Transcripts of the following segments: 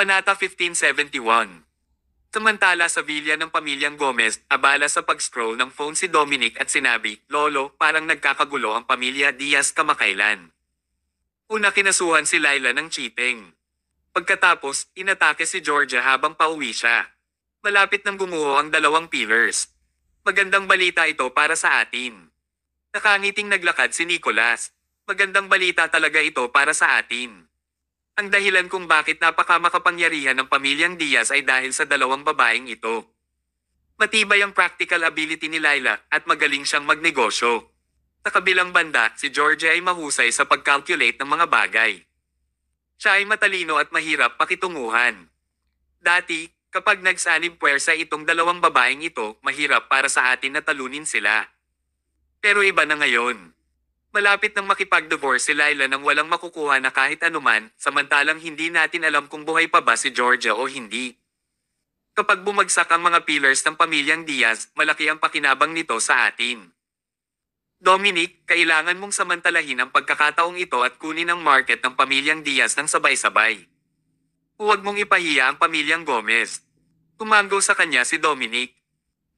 Panata 1571. Samantala sa villa ng pamilyang Gomez, abala sa pag-scroll ng phone si Dominic at sinabi, "Lolo, parang nagkakagulo ang pamilya Diaz kamakailan." Una kinasuhan si Laila ng cheating. Pagkatapos, inatake si Georgia habang pauwi siya. Malapit nang gumuho ang dalawang pillars. Magandang balita ito para sa atin. Nakangiting naglakad si Nicholas. Magandang balita talaga ito para sa atin. Ang dahilan kung bakit napakamakapangyarihan ng pamilyang Diaz ay dahil sa dalawang babaeng ito. Matibay ang practical ability ni Laila at magaling siyang magnegosyo. Sa kabilang banda, si Georgia ay mahusay sa pag-calculate ng mga bagay. Siya ay matalino at mahirap pakitunguhan. Dati, kapag nagsanib puwersa itong dalawang babaeng ito, mahirap para sa atin na talunin sila. Pero iba na ngayon. Malapit nang makipag-divorce si Laila nang walang makukuha na kahit anuman, samantalang hindi natin alam kung buhay pa ba si Georgia o hindi. Kapag bumagsak ang mga pillars ng pamilyang Diaz, malaki ang pakinabang nito sa atin. Dominic, kailangan mong samantalahin ang pagkakataong ito at kunin ang market ng pamilyang Diaz ng sabay-sabay. Huwag mong ipahiya ang pamilyang Gomez. Tumanggo sa kanya si Dominic.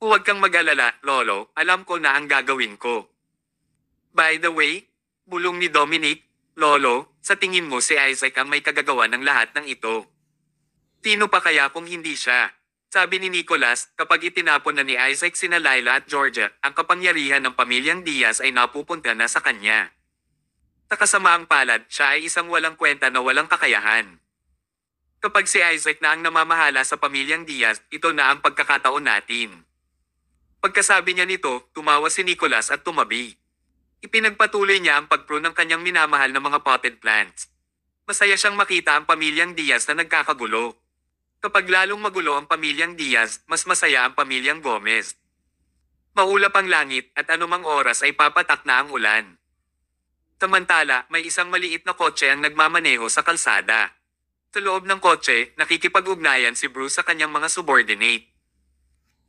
Huwag kang mag-alala, Lolo, alam ko na ang gagawin ko. By the way, bulong ni Dominic, "Lolo, sa tingin mo si Isaac ang may kagagawa ng lahat ng ito? Sino pa kaya kung hindi siya?" Sabi ni Nicholas, kapag itinapon na ni Isaac sina Laila at Georgia, ang kapangyarihan ng pamilyang Diaz ay napupunta na sa kanya. Sa kasamaang palad, siya ay isang walang kwenta na walang kakayahan. Kapag si Isaac na ang namamahala sa pamilyang Diaz, ito na ang pagkakataon natin. Pagkasabi niya nito, tumawa si Nicholas at tumabi. Ipinagpatuloy niya ang pag-prune ng kanyang minamahal na mga potted plants. Masaya siyang makita ang pamilyang Diaz na nagkakagulo. Kapag lalong magulo ang pamilyang Diaz, mas masaya ang pamilyang Gomez. Maulap ang langit at anumang oras ay papatak na ang ulan. Samantala, may isang maliit na kotse ang nagmamaneho sa kalsada. Sa loob ng kotse, nakikipag-ugnayan si Bruce sa kanyang mga subordinate.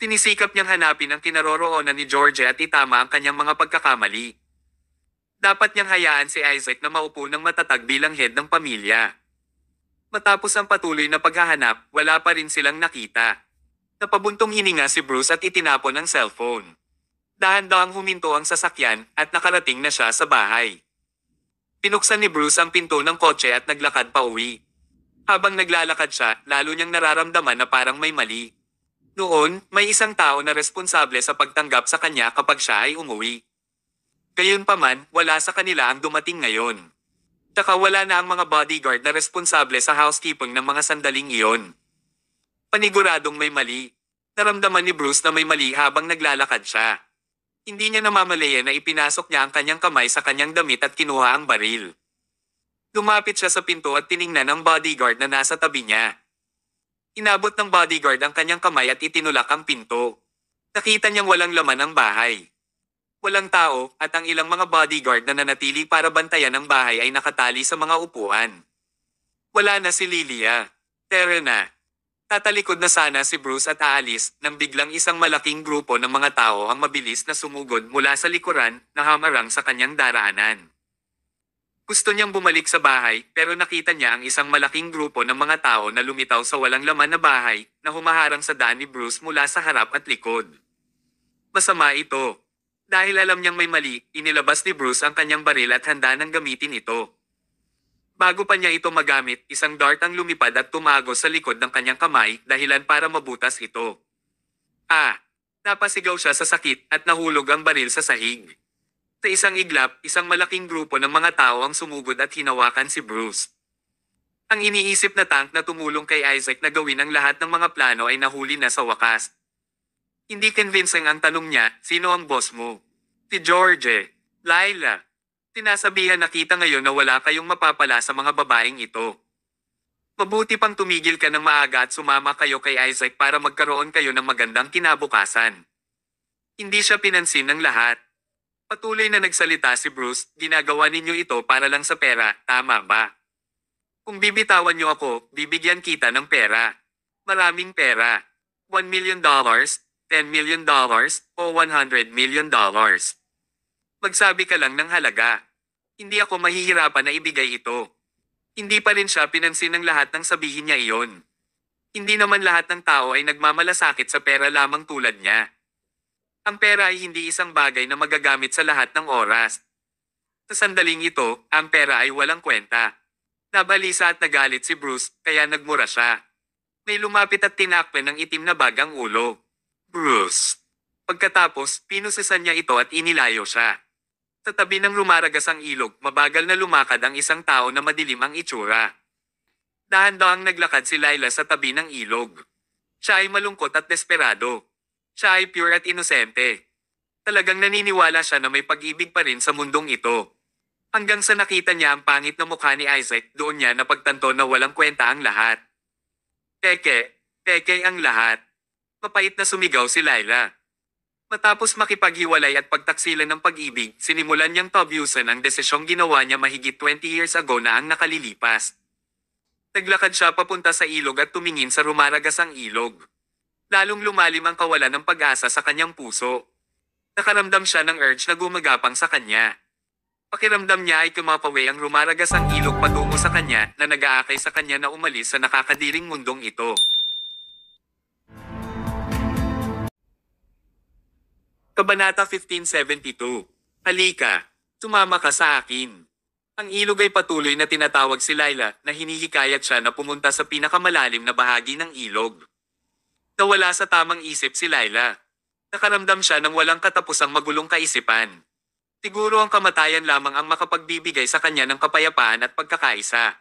Tinisikap niyang hanapin ang kinaroroonan ni Georgia at itama ang kanyang mga pagkakamali. Dapat niyang hayaan si Isaac na maupo ng matatag bilang head ng pamilya. Matapos ang patuloy na paghahanap, wala pa rin silang nakita. Napabuntong hininga si Bruce at itinapon ang cellphone. Dahan-dahang huminto ang sasakyan at nakarating na siya sa bahay. Pinuksan ni Bruce ang pinto ng kotse at naglakad pa uwi. Habang naglalakad siya, lalo niyang nararamdaman na parang may mali. Noon, may isang tao na responsable sa pagtanggap sa kanya kapag siya ay umuwi. Gayunpaman, wala sa kanila ang dumating ngayon. Tsaka wala na ang mga bodyguard na responsable sa housekeeping ng mga sandaling iyon. Paniguradong may mali. Naramdaman ni Bruce na may mali habang naglalakad siya. Hindi niya namamalayan na ipinasok niya ang kanyang kamay sa kanyang damit at kinuha ang baril. Lumapit siya sa pinto at tiningnan ang bodyguard na nasa tabi niya. Inabot ng bodyguard ang kanyang kamay at itinulak ang pinto. Nakita niyang walang laman ang bahay. Walang tao at ang ilang mga bodyguard na nanatili para bantayan ang bahay ay nakatali sa mga upuan. Wala na si Lilia. Tara na. Tatalikod na sana si Bruce at aalis nang biglang isang malaking grupo ng mga tao ang mabilis na sumugod mula sa likuran na hamarang sa kanyang daraanan. Gusto niyang bumalik sa bahay pero nakita niya ang isang malaking grupo ng mga tao na lumitaw sa walang laman na bahay na humaharang sa daan ni Bruce mula sa harap at likod. Masama ito. Dahil alam niyang may mali, inilabas ni Bruce ang kanyang baril at handa nang gamitin ito. Bago pa niya ito magamit, isang dart ang lumipad at tumago sa likod ng kanyang kamay, dahilan para mabutas ito. Napasigaw siya sa sakit at nahulog ang baril sa sahig. Sa isang iglap, isang malaking grupo ng mga tao ang sumugod at hinawakan si Bruce. Ang iniisip na tank na tumulong kay Isaac na gawin ang lahat ng mga plano ay nahuli na sa wakas. Hindi convincing ang tanong niya, sino ang boss mo? Si George. Laila. Sinasabihan na kita ngayon na wala kayong mapapala sa mga babaeng ito. Mabuti pang tumigil ka ng maaga at sumama kayo kay Isaac para magkaroon kayo ng magandang kinabukasan. Hindi siya pinansin ng lahat. Patuloy na nagsalita si Bruce, ginagawa ninyo ito para lang sa pera, tama ba? Kung bibitawan niyo ako, bibigyan kita ng pera. Maraming pera. $1 million, $10 million, o $100 million. Magsabi ka lang ng halaga. Hindi ako mahihirapan na ibigay ito. Hindi pa rin siya pinansin ng lahat nang sabihin niya iyon. Hindi naman lahat ng tao ay nagmamalasakit sa pera lamang tulad niya. Ang pera ay hindi isang bagay na magagamit sa lahat ng oras. Sa sandaling ito, ang pera ay walang kwenta. Nabalisa at nagalit si Bruce, kaya nagmura siya. May lumapit at tinakpan ng itim na bag ang ulo. Bruce. Pagkatapos, pinusesan niya ito at inilayo siya. Sa tabi ng rumaragas ang ilog, mabagal na lumakad ang isang tao na madilim ang itsura. Dahan-dahang naglakad si Laila sa tabi ng ilog. Siya ay malungkot at desperado. Siya ay pure at inosente. Talagang naniniwala siya na may pag-ibig pa rin sa mundong ito. Hanggang sa nakita niya ang pangit na mukha ni Isaac, doon niya napagtanto na walang kwenta ang lahat. Peke ang lahat. Mapait na sumigaw si Laila. Matapos makipaghiwalay at pagtaksilan ng pag-ibig, sinimulan niyang tabyusan ang desisyong ginawa niya mahigit 20 years ago na ang nakalilipas. Naglakad siya papunta sa ilog at tumingin sa rumaragas ang ilog. Lalong lumalim ang kawalan ng pag-asa sa kanyang puso. Nakaramdam siya ng urge na gumagapang sa kanya. Pakiramdam niya ay kumapawi ang rumaragas ang ilog patungo sa kanya na nag-aakay sa kanya na umalis sa nakakadiring mundong ito. Kabanata 1572. Halika, sumama ka sa akin. Ang ilog ay patuloy na tinatawag si Laila na hinihikayat siya na pumunta sa pinakamalalim na bahagi ng ilog. Nawala sa tamang isip si Laila. Nakaramdam siya ng walang katapusang magulong kaisipan. Siguro ang kamatayan lamang ang makapagbibigay sa kanya ng kapayapaan at pagkakaisa.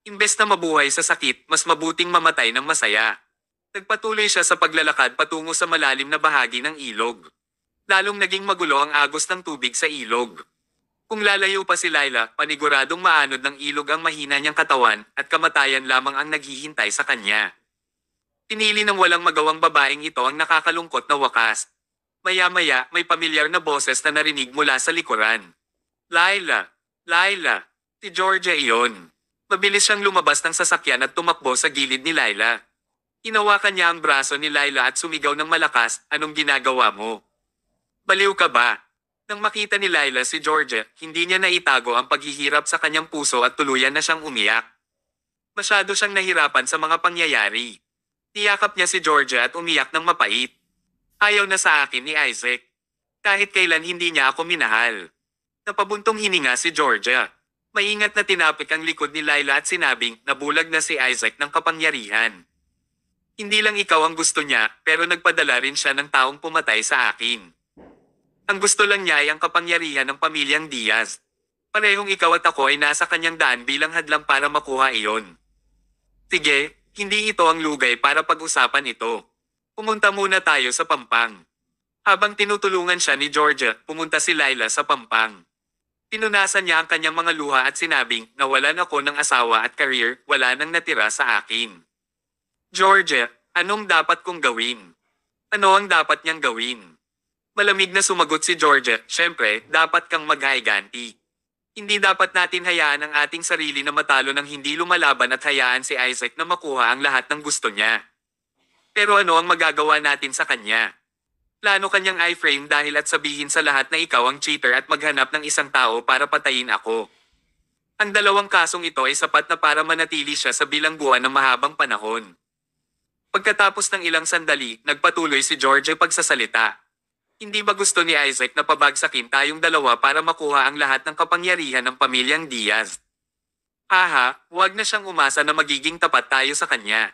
Imbes na mabuhay sa sakit, mas mabuting mamatay ng masaya. Nagpatuloy siya sa paglalakad patungo sa malalim na bahagi ng ilog. Lalong naging magulo ang agos ng tubig sa ilog. Kung lalayo pa si Laila, paniguradong maanod ng ilog ang mahina niyang katawan at kamatayan lamang ang naghihintay sa kanya. Pinili ng walang magawang babaeng ito ang nakakalungkot na wakas. Maya-maya, may pamilyar na boses na narinig mula sa likuran. Laila! Laila! Si Georgia iyon. Mabilis siyang lumabas ng sasakyan at tumakbo sa gilid ni Laila. Hinawakan niya ang braso ni Laila at sumigaw ng malakas, "Anong ginagawa mo? Baliw ka ba?" Nang makita ni Laila si Georgia, hindi niya naitago ang paghihirap sa kanyang puso at tuluyan na siyang umiyak. Masyado siyang nahirapan sa mga pangyayari. Niyakap niya si Georgia at umiyak ng mapait. Ayaw na sa akin ni Isaac. Kahit kailan hindi niya ako minahal. Napabuntong hininga si Georgia. Maingat na tinapik ang likod ni Laila at sinabing nabulag na si Isaac ng kapangyarihan. Hindi lang ikaw ang gusto niya, pero nagpadala rin siya ng taong pumatay sa akin. Ang gusto lang niya ay ang kapangyarihan ng pamilyang Diaz. Parehong ikaw at ako ay nasa kanyang daan bilang hadlang para makuha iyon. Sige, hindi ito ang lugay para pag-usapan ito. Pumunta muna tayo sa Pampang. Habang tinutulungan siya ni Georgia, pumunta si Laila sa Pampang. Pinunasan niya ang kanyang mga luha at sinabing, nawalan ako ng asawa at career, wala nang natira sa akin. Georgia, anong dapat kong gawin? Ano ang dapat niyang gawin? Malamig na sumagot si Georgia, syempre, dapat kang maghiganti. Hindi dapat natin hayaan ang ating sarili na matalo ng hindi lumalaban at hayaan si Isaac na makuha ang lahat ng gusto niya. Pero ano ang magagawa natin sa kanya? Plano kanyang iframe dahil at sabihin sa lahat na ikaw ang cheater at maghanap ng isang tao para patayin ako. Ang dalawang kasong ito ay sapat na para manatili siya sa bilangguan ng mahabang panahon. Pagkatapos ng ilang sandali, nagpatuloy si George pagsasalita. Hindi ba gusto ni Isaac na pabagsakin tayong dalawa para makuha ang lahat ng kapangyarihan ng pamilyang Diaz? Haha, huwag na siyang umasa na magiging tapat tayo sa kanya.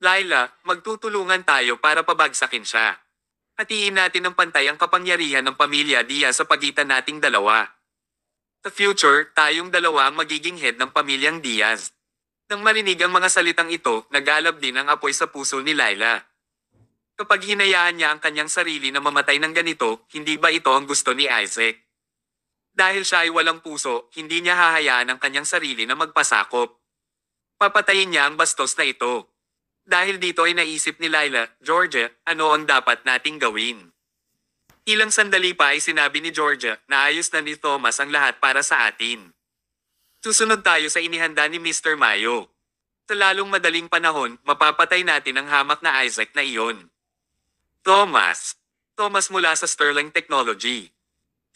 Laila, magtutulungan tayo para pabagsakin siya. Hatiin natin ng pantay ang kapangyarihan ng pamilya Diaz sa pagitan nating dalawa. Sa future, tayong dalawa ang magiging head ng pamilyang Diaz. Nang marinig ang mga salitang ito, nagalab din ang apoy sa puso ni Laila. Kapag hinayaan niya ang kanyang sarili na mamatay ng ganito, hindi ba ito ang gusto ni Isaac? Dahil siya ay walang puso, hindi niya hahayaan ang kanyang sarili na magpasakop. Papatayin niya ang bastos na ito. Dahil dito ay naisip ni Laila, Georgia, ano ang dapat nating gawin? Ilang sandali pa ay sinabi ni Georgia na ayos na ni Thomas ang lahat para sa atin. Susunod tayo sa inihanda ni Mr. Mayo. Sa lalong madaling panahon, mapapatay natin ang hamak na Isaac na iyon. Thomas mula sa Sterling Technology.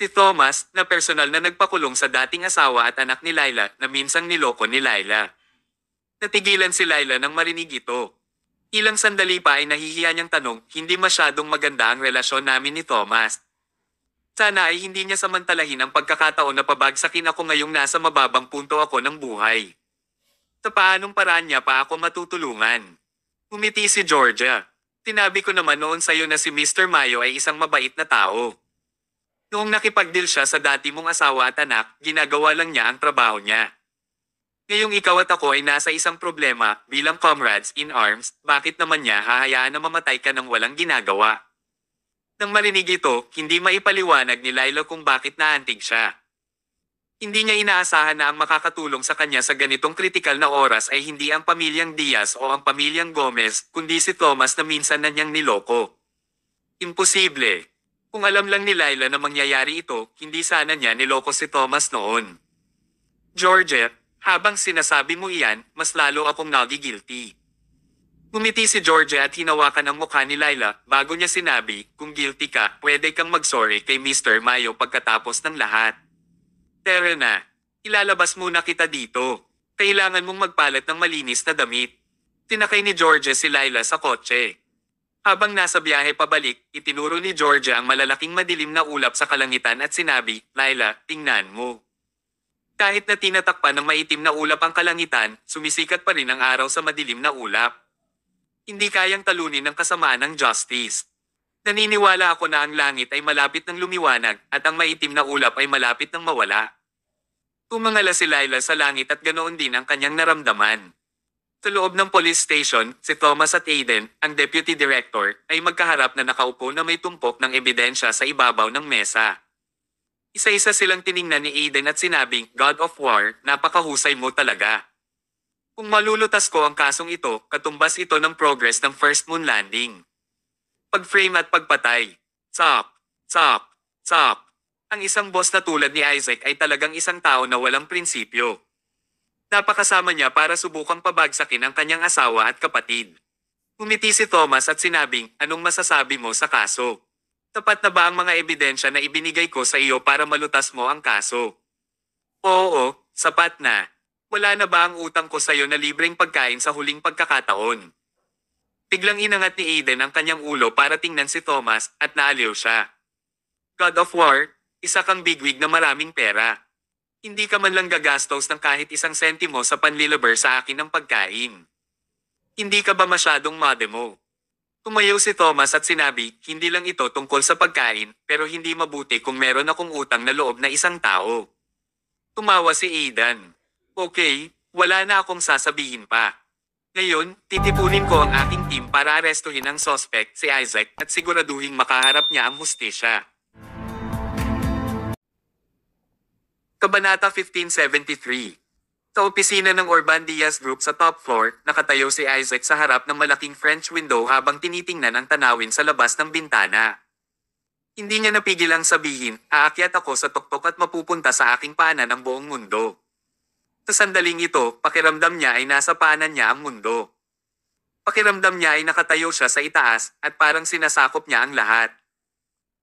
Si Thomas, na personal na nagpakulong sa dating asawa at anak ni Laila na minsang niloko ni Laila. Natigilan si Laila nang marinig ito. Ilang sandali pa ay nahihiya niyang tanong, hindi masyadong maganda ang relasyon namin ni Thomas. Sana ay hindi niya samantalahin ang pagkakataon na pabagsakin ako ngayong nasa mababang punto ako ng buhay. Sa paanong paraan niya pa ako matutulungan? Umiti si Georgia. Tinabi ko naman noon sa'yo na si Mr. Mayo ay isang mabait na tao. Noong nakipagdeal siya sa dati mong asawa at anak, ginagawa lang niya ang trabaho niya. Ngayong ikaw at ako ay nasa isang problema bilang comrades in arms, bakit naman niya hahayaan na mamatay ka ng walang ginagawa? Nang marinig ito, hindi maipaliwanag ni Laila kung bakit naantig siya. Hindi niya inaasahan na ang makakatulong sa kanya sa ganitong kritikal na oras ay hindi ang pamilyang Diaz o ang pamilyang Gomez, kundi si Thomas na minsan na niyang niloko. Imposible. Kung alam lang ni Laila na mangyayari ito, hindi sana niya niloko si Thomas noon. Georgia, habang sinasabi mo iyan, mas lalo akong nagigilty. Ngumiti si Georgia at hinawakan ang mukha ni Laila bago niya sinabi, kung guilty ka, pwede kang mag-sorry kay Mr. Mayo pagkatapos ng lahat. Tara na, ilalabas muna kita dito. Kailangan mong magpalit ng malinis na damit. Tinakay ni Georgia si Laila sa kotse. Habang nasa biyahe pabalik, itinuro ni Georgia ang malalaking madilim na ulap sa kalangitan at sinabi, Laila, tingnan mo. Kahit na tinatakpan ng maitim na ulap ang kalangitan, sumisikat pa rin ang araw sa madilim na ulap. Hindi kayang talunin ng kasamaan ng justice. Naniniwala ako na ang langit ay malapit ng lumiwanag at ang maitim na ulap ay malapit ng mawala. Tumangala si Laila sa langit at ganoon din ang kanyang naramdaman. Sa loob ng police station, si Thomas at Aiden, ang deputy director, ay magkaharap na nakaupo na may tumpok ng ebidensya sa ibabaw ng mesa. Isa-isa silang tiningnan ni Aiden at sinabing, God of War, napakahusay mo talaga. Kung malulutas ko ang kasong ito, katumbas ito ng progress ng first moon landing. Pag-frame at pagpatay. Chop, chop, chop. Ang isang boss na tulad ni Isaac ay talagang isang tao na walang prinsipyo. Napakasama niya para subukang pabagsakin ang kanyang asawa at kapatid. Umiti si Thomas at sinabing, anong masasabi mo sa kaso? Tapat na ba ang mga ebidensya na ibinigay ko sa iyo para malutas mo ang kaso? Oo, sapat na. Wala na ba ang utang ko sa iyo na libreng pagkain sa huling pagkakataon? Biglang inangat ni Aiden ang kanyang ulo para tingnan si Thomas at naaliw siya. God of War, isa kang bigwig na maraming pera. Hindi ka man lang gagastos ng kahit isang sentimo sa panlilaber sa akin ng pagkain. Hindi ka ba masyadong modemo? Tumayo si Thomas at sinabi, hindi lang ito tungkol sa pagkain, pero hindi mabuti kung meron akong utang na loob na isang tao. Tumawa si Aidan. Okay, wala na akong sasabihin pa. Ngayon, titipunin ko ang aking team para arestuhin ang suspect, si Isaac, at siguraduhing makaharap niya ang hustisya. Kabanata 1573. Sa opisina ng Orban Diaz Group sa top floor, nakatayo si Isaac sa harap ng malaking French window habang tinitingnan ang tanawin sa labas ng bintana. Hindi niya napigil ang sabihin, aakyat ako sa tuktok at mapupunta sa aking paanan ang buong mundo. Sa sandaling ito, pakiramdam niya ay nasa paanan niya ang mundo. Pakiramdam niya ay nakatayo siya sa itaas at parang sinasakop niya ang lahat.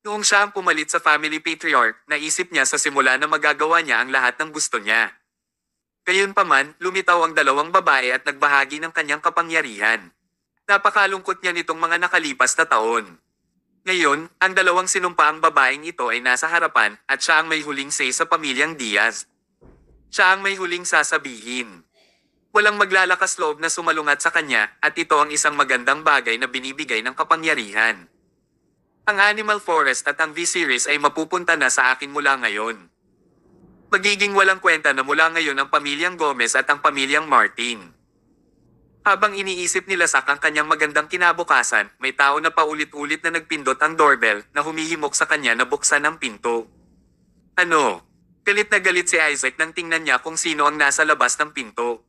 Noong siya ang pumalit sa family patriarch, naisip niya sa simula na magagawa niya ang lahat ng gusto niya. Gayunpaman, lumitaw ang dalawang babae at nagbahagi ng kanyang kapangyarihan. Napakalungkot niya nitong mga nakalipas na taon. Ngayon, ang dalawang sinumpaang babaeng ito ay nasa harapan at siya ang may huling say sa pamilyang Diaz. Siya ang may huling sasabihin. Walang maglalakas loob na sumalungat sa kanya at ito ang isang magandang bagay na binibigay ng kapangyarihan. Ang Animal Forest at ang V-Series ay mapupunta na sa akin mula ngayon. Magiging walang kwenta na mula ngayon ang pamilyang Gomez at ang pamilyang Martin. Habang iniisip nila sa ang kanyang magandang kinabukasan, may tao na paulit-ulit na nagpindot ang doorbell na humihimok sa kanya na buksan ang pinto. Ano? Galit na galit si Isaac nang tingnan niya kung sino ang nasa labas ng pinto.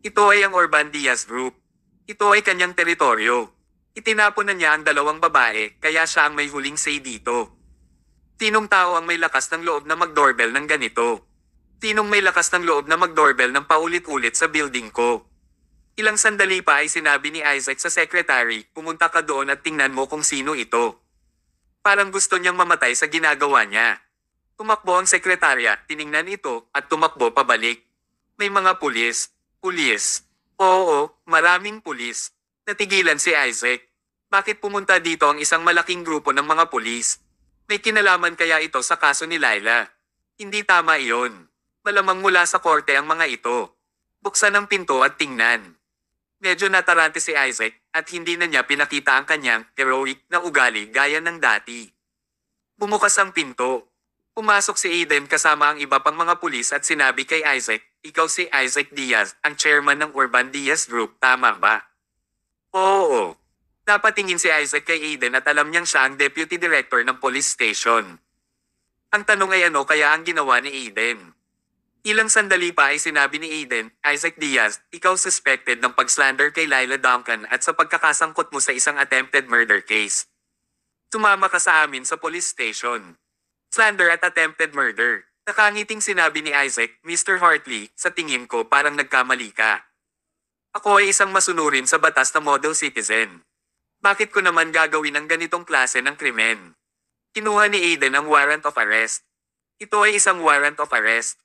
Ito ay ang Orban Diaz Group. Ito ay kanyang teritoryo. Itinapon na niya ang dalawang babae, kaya siya ang may huling say dito. Tinong tao ang may lakas ng loob na mag-doorbell ng ganito? Tinong may lakas ng loob na mag-doorbell ng paulit-ulit sa building ko? Ilang sandali pa ay sinabi ni Isaac sa secretary, pumunta ka doon at tingnan mo kung sino ito. Parang gusto niyang mamatay sa ginagawa niya. Tumakbo ang sekretarya, tiningnan ito, at tumakbo pabalik. May mga pulis. Pulis. Oo, maraming pulis. Natigilan si Isaac. Bakit pumunta dito ang isang malaking grupo ng mga pulis? May kinalaman kaya ito sa kaso ni Laila? Hindi tama iyon. Malamang mula sa korte ang mga ito. Buksan ang pinto at tingnan. Medyo natarante si Isaac at hindi na niya pinakita ang kanyang heroic na ugali gaya ng dati. Bumukas ang pinto. Pumasok si Aiden kasama ang iba pang mga pulis at sinabi kay Isaac, "Ikaw si Isaac Diaz, ang chairman ng Urban Diaz Group, tama ba?" "Oo." Napatingin si Isaac kay Aiden at alam niyang siya ang deputy director ng police station. Ang tanong ay ano kaya ang ginawa ni Aiden? Ilang sandali pa ay sinabi ni Aiden, "Isaac Diaz, ikaw suspected ng pag-slander kay Laila Duncan at sa pagkakasangkot mo sa isang attempted murder case. Tumama ka sa amin sa police station." Slander at attempted murder. Nakangiting sinabi ni Isaac, "Mr. Hartley, sa tingin ko parang nagkamali ka. Ako ay isang masunurin sa batas na model citizen. Bakit ko naman gagawin ang ganitong klase ng krimen?" Kinuha ni Aiden ang warrant of arrest. "Ito ay isang warrant of arrest.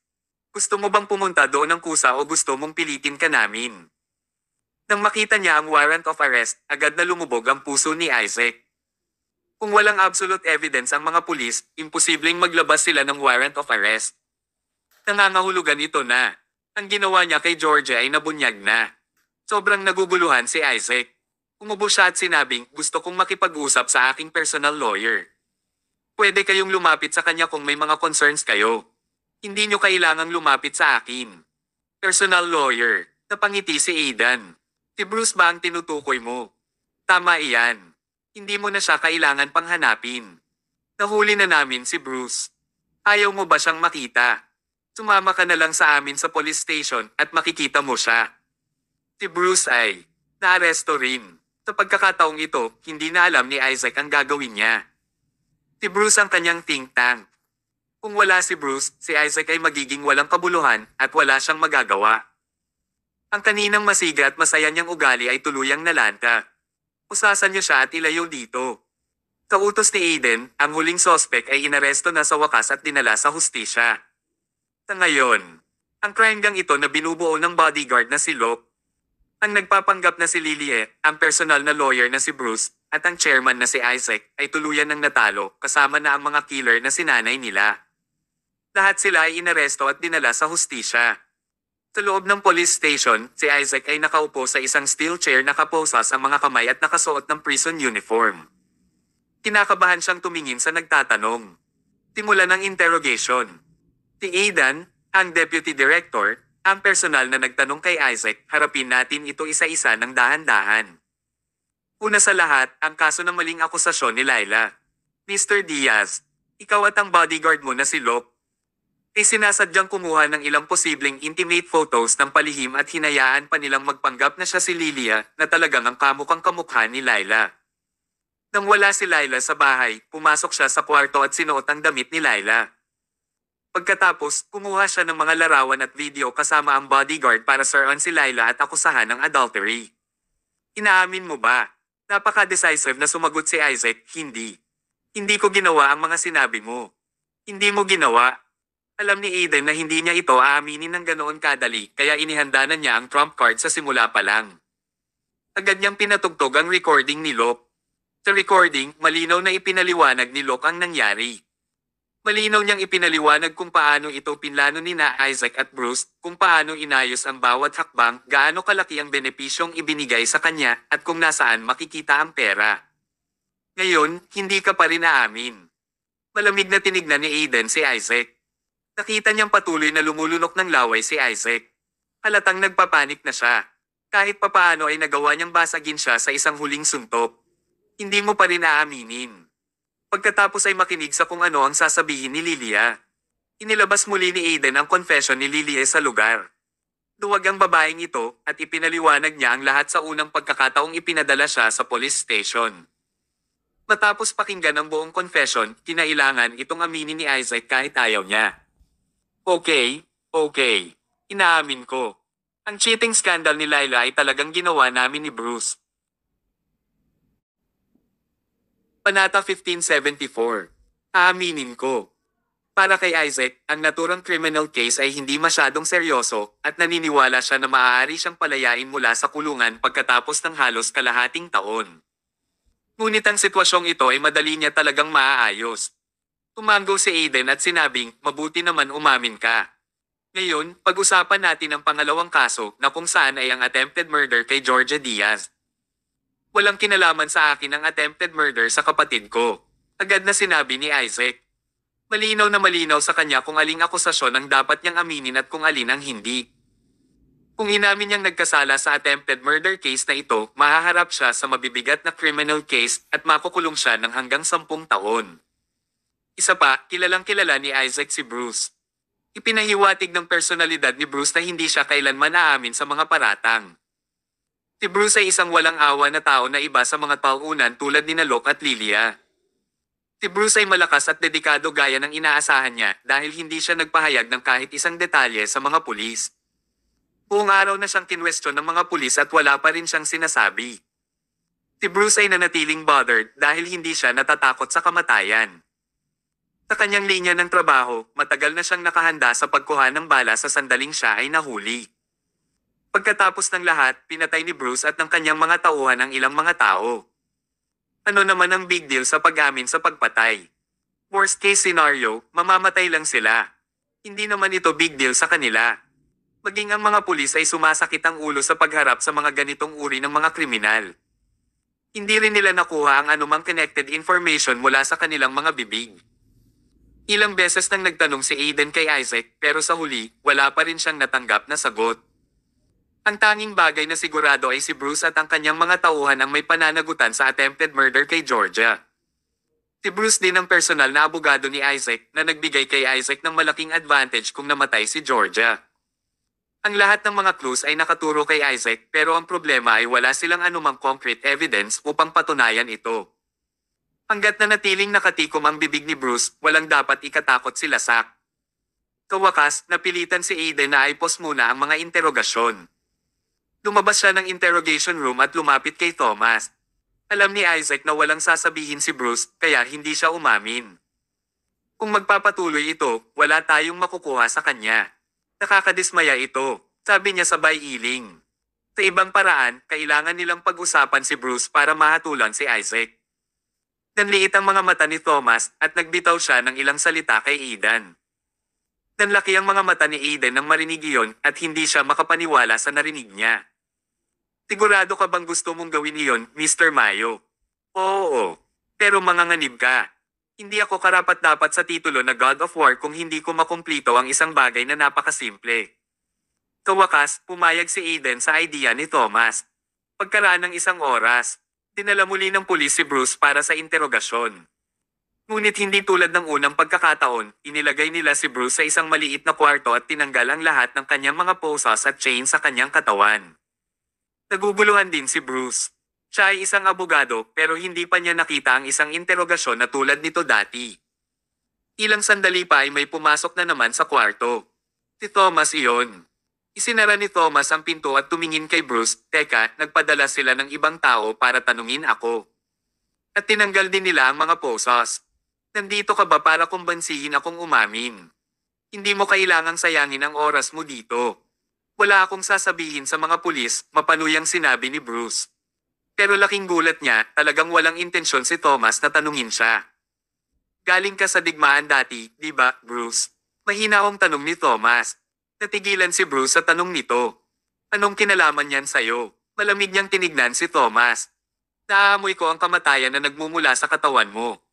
Gusto mo bang pumunta doon ng kusa o gusto mong pilitin ka namin?" Nang makita niya ang warrant of arrest, agad na lumubog ang puso ni Isaac. Kung walang absolute evidence ang mga pulis, imposibleng maglabas sila ng warrant of arrest. Nangangahulugan ito na ang ginawa niya kay Georgia ay nabunyag na. Sobrang naguguluhan si Isaac. Umubo siya at sinabing, "Gusto kong makipag-usap sa aking personal lawyer. Pwede kayong lumapit sa kanya kung may mga concerns kayo. Hindi niyo kailangang lumapit sa akin." Personal lawyer. Napangiti si Aidan. Si Bruce ba ang tinutukoy mo? Tama iyan. Hindi mo na siya kailangan pang hanapin. Nahuli na namin si Bruce. Ayaw mo ba siyang makita? Sumama ka na lang sa amin sa police station at makikita mo siya. Si Bruce ay naaresto rin. Sa pagkakataong ito, hindi na alam ni Isaac ang gagawin niya. Si Bruce ang kanyang think tank. Kung wala si Bruce, si Isaac ay magiging walang kabuluhan at wala siyang magagawa. Ang kaninang masiga at masaya niyang ugali ay tuluyang nalanta. Usasan niyo siya at ilayo dito. Sa utos ni Aiden, ang huling sospek ay inaresto na sa wakas at dinala sa hustisya. Sa ngayon, ang crime gang ito na binubuo ng bodyguard na si Locke, ang nagpapanggap na si Lilie, ang personal na lawyer na si Bruce, at ang chairman na si Isaac ay tuluyan ng natalo kasama na ang mga killer na sinanay nila. Lahat sila ay inaresto at dinala sa hustisya. Sa loob ng police station, si Isaac ay nakaupo sa isang steel chair nakaposas ang mga kamay at nakasuot ng prison uniform. Kinakabahan siyang tumingin sa nagtatanong. Simula ng interrogation. Si Aidan, ang deputy director, ang personal na nagtanong kay Isaac, harapin natin ito isa-isa ng dahan-dahan. Una sa lahat, ang kaso ng maling akusasyon ni Laila. Mr. Diaz, ikaw at ang bodyguard mo na si Locke ay sinasadyang kumuha ng ilang posibleng intimate photos ng palihim at hinayaan pa nilang magpanggap na siya si Lilia na talagang ang kamukhang kamukha ni Laila. Nang wala si Laila sa bahay, pumasok siya sa kwarto at sinuot ang damit ni Laila. Pagkatapos, kumuha siya ng mga larawan at video kasama ang bodyguard para saruan si Laila at akusahan ng adultery. Inaamin mo ba? Napaka-decisive na sumagot si Isaac, "Hindi. Hindi ko ginawa ang mga sinabi mo." "Hindi mo ginawa?" Alam ni Aiden na hindi niya ito aaminin ng ganoon kadali kaya inihanda na niya ang trump card sa simula pa lang. Agad niyang pinatugtog ang recording ni Locke. Sa recording, malinaw na ipinaliwanag ni Locke ang nangyari. Malinaw niyang ipinaliwanag kung paano ito pinlano ni na Isaac at Bruce, kung paano inayos ang bawat hakbang, gaano kalaki ang benepisyong ibinigay sa kanya, at kung nasaan makikita ang pera. Ngayon, hindi ka pa rin aamin. Malamig na tinignan ni Aiden si Isaac. Nakita niyang patuloy na lumulunok ng laway si Isaac. Halatang nagpapanik na siya. Kahit papaano ay nagawa niyang basagin siya sa isang huling suntok. Hindi mo pa rin aaminin. Pagkatapos ay makinig sa kung ano ang sasabihin ni Lilia. Inilabas muli ni Aiden ang confession ni Lilia sa lugar. Duwag ang babaeng ito at ipinaliwanag niya ang lahat sa unang pagkakataong ipinadala siya sa police station. Matapos pakinggan ang buong confession, kinailangan itong aminin ni Isaac kahit ayaw niya. Okay. Inaamin ko. Ang cheating scandal ni Laila ay talagang ginawa namin ni Bruce. Panata 1574. Aaminin ko. Para kay Isaac, ang naturang criminal case ay hindi masyadong seryoso at naniniwala siya na maaari siyang palayain mula sa kulungan pagkatapos ng halos kalahating taon. Ngunit ang sitwasyong ito ay madali niya talagang maaayos. Tumango si Aiden at sinabing, mabuti naman umamin ka. Ngayon, pag-usapan natin ang pangalawang kaso na kung saan ay ang attempted murder kay Georgia Diaz. Walang kinalaman sa akin ang attempted murder sa kapatid ko. Agad na sinabi ni Isaac. Malinaw na malinaw sa kanya kung aling akusasyon ang dapat niyang aminin at kung alin ang hindi. Kung inamin niyang nagkasala sa attempted murder case na ito, mahaharap siya sa mabibigat na criminal case at makukulong siya ng hanggang 10 taon. Isa pa, kilalang kilala ni Isaac si Bruce. Ipinahiwatig ng personalidad ni Bruce na hindi siya kailanman aamin sa mga paratang. Si Bruce ay isang walang awa na tao na iba sa mga taunan tulad ni Locke at Lilia. Si Bruce ay malakas at dedikado gaya ng inaasahan niya dahil hindi siya nagpahayag ng kahit isang detalye sa mga pulis. Buong araw na siyang kinwestiyon ng mga pulis at wala pa rin siyang sinasabi. Si Bruce ay nanatiling bothered dahil hindi siya natatakot sa kamatayan. Sa kanyang linya ng trabaho, matagal na siyang nakahanda sa pagkuha ng bala sa sandaling siya ay nahuli. Pagkatapos ng lahat, pinatay ni Bruce at ng kanyang mga tauhan ang ilang mga tao. Ano naman ang big deal sa pag-amin sa pagpatay? Worst case scenario, mamamatay lang sila. Hindi naman ito big deal sa kanila. Maging ang mga pulis ay sumasakit ang ulo sa pagharap sa mga ganitong uri ng mga kriminal. Hindi rin nila nakuha ang anumang connected information mula sa kanilang mga bibig. Ilang beses nang nagtanong si Aiden kay Isaac pero sa huli, wala pa rin siyang natanggap na sagot. Ang tanging bagay na sigurado ay si Bruce at ang kanyang mga tauhan ang may pananagutan sa attempted murder kay Georgia. Si Bruce din ang personal na abogado ni Isaac na nagbigay kay Isaac ng malaking advantage kung namatay si Georgia. Ang lahat ng mga clues ay nakaturo kay Isaac pero ang problema ay wala silang anumang concrete evidence upang patunayan ito. Hanggat na natiling nakatikom ang bibig ni Bruce, walang dapat ikatakot sila Sak. Sa wakas, napilitan si Aiden na i-pause muna ang mga interogasyon. Lumabas siya ng interrogation room at lumapit kay Thomas. Alam ni Isaac na walang sasabihin si Bruce kaya hindi siya umamin. Kung magpapatuloy ito, wala tayong makukuha sa kanya. Nakakadismaya ito, sabi niya sabay iling. Sa ibang paraan, kailangan nilang pag-usapan si Bruce para mahatulan si Isaac. Nanliit ang mga mata ni Thomas at nagbitaw siya ng ilang salita kay Aiden. Nanlaki ang mga mata ni Aiden nang marinig iyon at hindi siya makapaniwala sa narinig niya. Sigurado ka bang gusto mong gawin iyon, Mr. Mayo? Oo, pero manganganib ka. Hindi ako karapat-dapat sa titulo na God of War kung hindi ko makumplito ang isang bagay na napakasimple. Sa wakas, pumayag si Aiden sa idea ni Thomas. Pagkaraan ng isang oras, dinala muli ng pulis si Bruce para sa interogasyon. Ngunit hindi tulad ng unang pagkakataon, inilagay nila si Bruce sa isang maliit na kwarto at tinanggal ang lahat ng kanyang mga posas at chain sa kanyang katawan. Naguguluhan din si Bruce. Siya ay isang abogado pero hindi pa niya nakita ang isang interogasyon na tulad nito dati. Ilang sandali pa ay may pumasok na naman sa kwarto. Si Thomas iyon. Isinara ni Thomas ang pinto at tumingin kay Bruce, teka, nagpadala sila ng ibang tao para tanungin ako. At tinanggal din nila ang mga posas. Nandito ka ba para kumbansihin akong umamin? Hindi mo kailangang sayangin ang oras mo dito. Wala akong sasabihin sa mga pulis, mapaluyang sinabi ni Bruce. Pero laking gulat niya, talagang walang intensyon si Thomas na tanungin siya. Galing ka sa digmaan dati, di ba, Bruce? Mahina akong tanong ni Thomas. Natigilan si Bruce sa tanong nito. Anong kinalaman niyan sa'yo? Malamig niyang tinignan si Thomas. Naaamoy ko ang kamatayan na nagmumula sa katawan mo.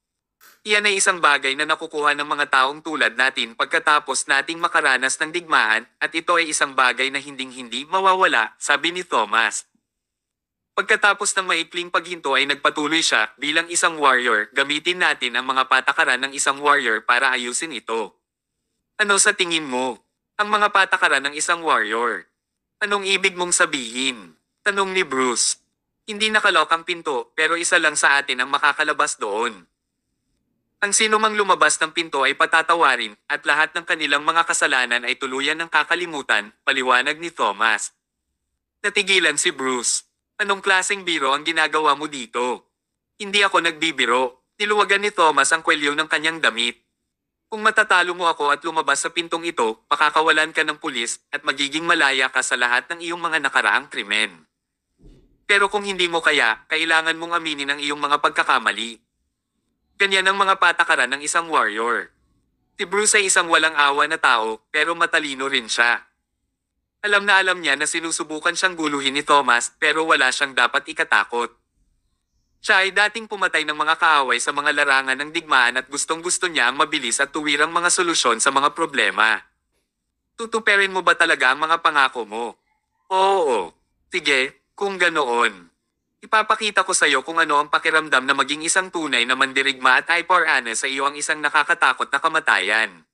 Iyan ay isang bagay na nakukuha ng mga taong tulad natin pagkatapos nating makaranas ng digmaan at ito ay isang bagay na hinding-hindi mawawala, sabi ni Thomas. Pagkatapos ng maikling paghinto ay nagpatuloy siya bilang isang warrior, gamitin natin ang mga patakaran ng isang warrior para ayusin ito. Ano sa tingin mo? Ang mga patakaran ng isang warrior. Anong ibig mong sabihin? Tanong ni Bruce. Hindi nakalok ang pinto pero isa lang sa atin ang makakalabas doon. Ang sinumang lumabas ng pinto ay patatawarin at lahat ng kanilang mga kasalanan ay tuluyan ng kakalimutan, paliwanag ni Thomas. Natigilan si Bruce. Anong klaseng biro ang ginagawa mo dito? Hindi ako nagbibiro. Niluwagan ni Thomas ang kwelyo ng kanyang damit. Kung matatalo mo ako at lumabas sa pintong ito, pakakawalan ka ng pulis at magiging malaya ka sa lahat ng iyong mga nakaraang krimen. Pero kung hindi mo kaya, kailangan mong aminin ang iyong mga pagkakamali. Ganyan ang mga patakaran ng isang warrior. Si Bruce ay isang walang awa na tao, pero matalino rin siya. Alam na alam niya na sinusubukan siyang guluhin ni Thomas, pero wala siyang dapat ikatakot. Siya ay dating pumatay ng mga kaaway sa mga larangan ng digmaan at gustong-gusto niya ang mabilis at tuwirang mga solusyon sa mga problema. Tutuperin mo ba talaga ang mga pangako mo? Oo. Sige, kung ganoon. Ipapakita ko sa iyo kung ano ang pakiramdam na maging isang tunay na mandirigma at hyper-ana sa iyo ang isang nakakatakot na kamatayan.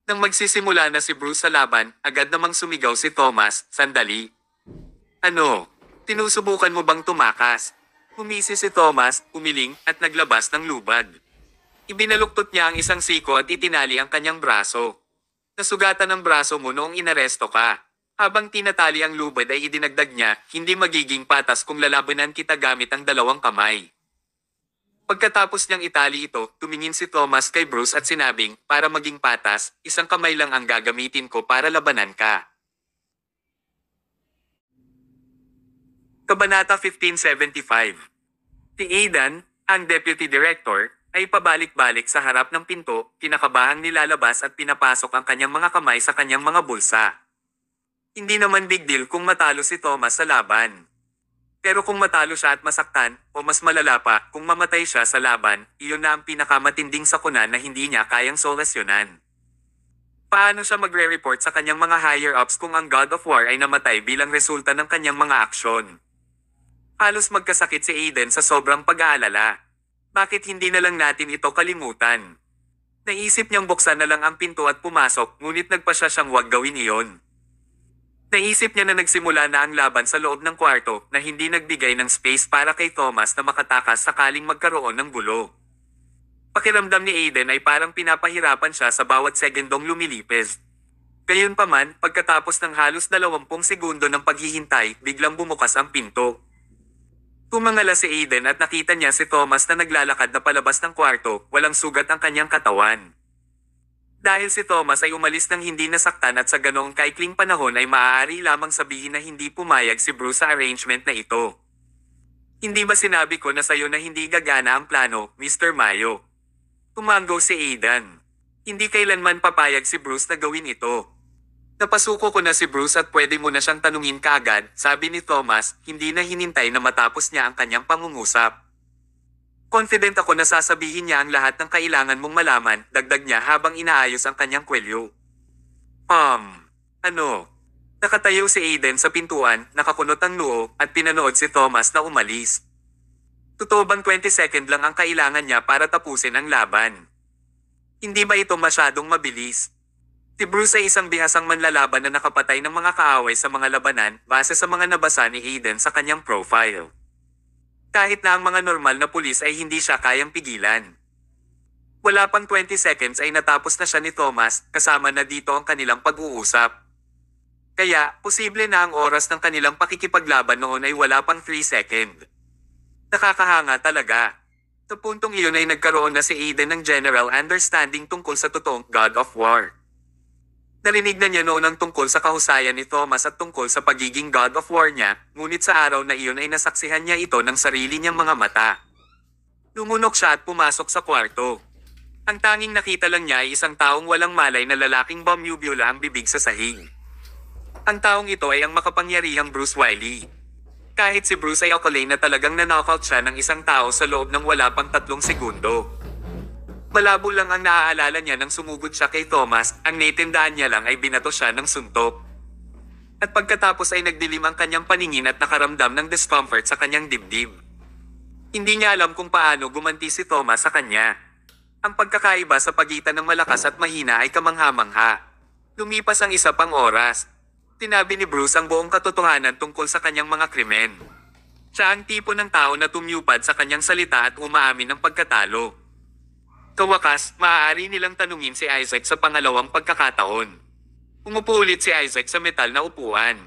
Nang magsisimula na si Bruce sa laban, agad namang sumigaw si Thomas, "Sandali. Ano? Tinusubukan mo bang tumakas?" Humisi si Thomas, umiling, at naglabas ng lubad. Ibinaluktot niya ang isang siko at itinali ang kanyang braso. Nasugatan ang braso mo noong inaresto ka. Habang tinatali ang lubad ay idinagdag niya, "Hindi magiging patas kung lalabanan kita gamit ang dalawang kamay." Pagkatapos niyang itali ito, tumingin si Thomas kay Bruce at sinabing, "Para maging patas, isang kamay lang ang gagamitin ko para labanan ka." Kabanata 1575. Si Aidan, ang deputy director, ay pabalik-balik sa harap ng pinto, kinakabahang nilalabas at pinapasok ang kanyang mga kamay sa kanyang mga bulsa. Hindi naman big deal kung matalo si Thomas sa laban. Pero kung matalo siya at masaktan, o mas malala pa, kung mamatay siya sa laban, iyon na ang pinakamatinding sakuna na hindi niya kayang solusyonan. Paano siya magre-report sa kanyang mga higher-ups kung ang God of War ay namatay bilang resulta ng kanyang mga aksyon? Halos magkasakit si Aiden sa sobrang pag-aalala. Bakit hindi na lang natin ito kalimutan? Naisip niyang buksan na lang ang pinto at pumasok, ngunit nagpasya siyang huwag gawin iyon. Naisip niya na nagsimula na ang laban sa loob ng kwarto na hindi nagbigay ng space para kay Thomas na makatakas sakaling magkaroon ng gulo. Pakiramdam ni Aiden ay parang pinapahirapan siya sa bawat segundong lumilipis. Gayunpaman, pagkatapos ng halos 20 segundo ng paghihintay, biglang bumukas ang pinto. Tumangala si Aiden at nakita niya si Thomas na naglalakad na palabas ng kwarto, walang sugat ang kanyang katawan. Dahil si Thomas ay umalis ng hindi nasaktan at sa ganoong kaikling panahon ay maaari lamang sabihin na hindi pumayag si Bruce sa arrangement na ito. "Hindi ba sinabi ko na sayo na hindi gagana ang plano, Mr. Mayo?" Tumanggaw si Aidan. Hindi kailanman papayag si Bruce na gawin ito. "Napasuko ko na si Bruce at pwede mo na siyang tanungin kaagad," sabi ni Thomas, hindi na hinintay na matapos niya ang kanyang pangungusap. "Confident ako na sasabihin niya ang lahat ng kailangan mong malaman," dagdag niya habang inaayos ang kanyang kwelyo. Ano? Nakatayo si Aiden sa pintuan, nakakunot ang noo, at pinanood si Thomas na umalis. Totoo bang 20 second lang ang kailangan niya para tapusin ang laban? Hindi ba ito masyadong mabilis? Si Bruce ay isang bihasang manlalaban na nakapatay ng mga kaaway sa mga labanan base sa mga nabasa ni Aiden sa kanyang profile. Kahit na ang mga normal na pulis ay hindi siya kayang pigilan. Wala pang 20 seconds ay natapos na siya ni Thomas, kasama na dito ang kanilang pag-uusap. Kaya, posible na ang oras ng kanilang pakikipaglaban noon ay wala pang 3 second. Nakakahanga talaga. Sa puntong iyon ay nagkaroon na si Aiden ng general understanding tungkol sa totoong God of War. Narinig na niya noon ang tungkol sa kahusayan ni Thomas at tungkol sa pagiging God of War niya, ngunit sa araw na iyon ay nasaksihan niya ito ng sarili niyang mga mata. Lumunok siya at pumasok sa kwarto. Ang tanging nakita lang niya ay isang taong walang malay na lalaking bumubula ang bibig sa sahig. Ang taong ito ay ang makapangyarihang Bruce Wiley. Kahit si Bruce ay akalain na talagang na-knockout siya ng isang tao sa loob ng wala pang 3 segundo. Malabo lang ang naaalala niya nang sumugod siya kay Thomas, ang naitindaan niya lang ay binato siya ng suntok. At pagkatapos ay nagdilim ang kanyang paningin at nakaramdam ng discomfort sa kanyang dibdib. Hindi niya alam kung paano gumanti si Thomas sa kanya. Ang pagkakaiba sa pagitan ng malakas at mahina ay kamangha-mangha. Lumipas ang isa pang oras. Tinabi ni Bruce ang buong katotohanan tungkol sa kanyang mga krimen. Siya ang tipo ng tao na tumyupad sa kanyang salita at umaamin ng pagkatalo. Kawakas, maaari nilang tanungin si Isaac sa pangalawang pagkakataon. Umupo ulit si Isaac sa metal na upuan.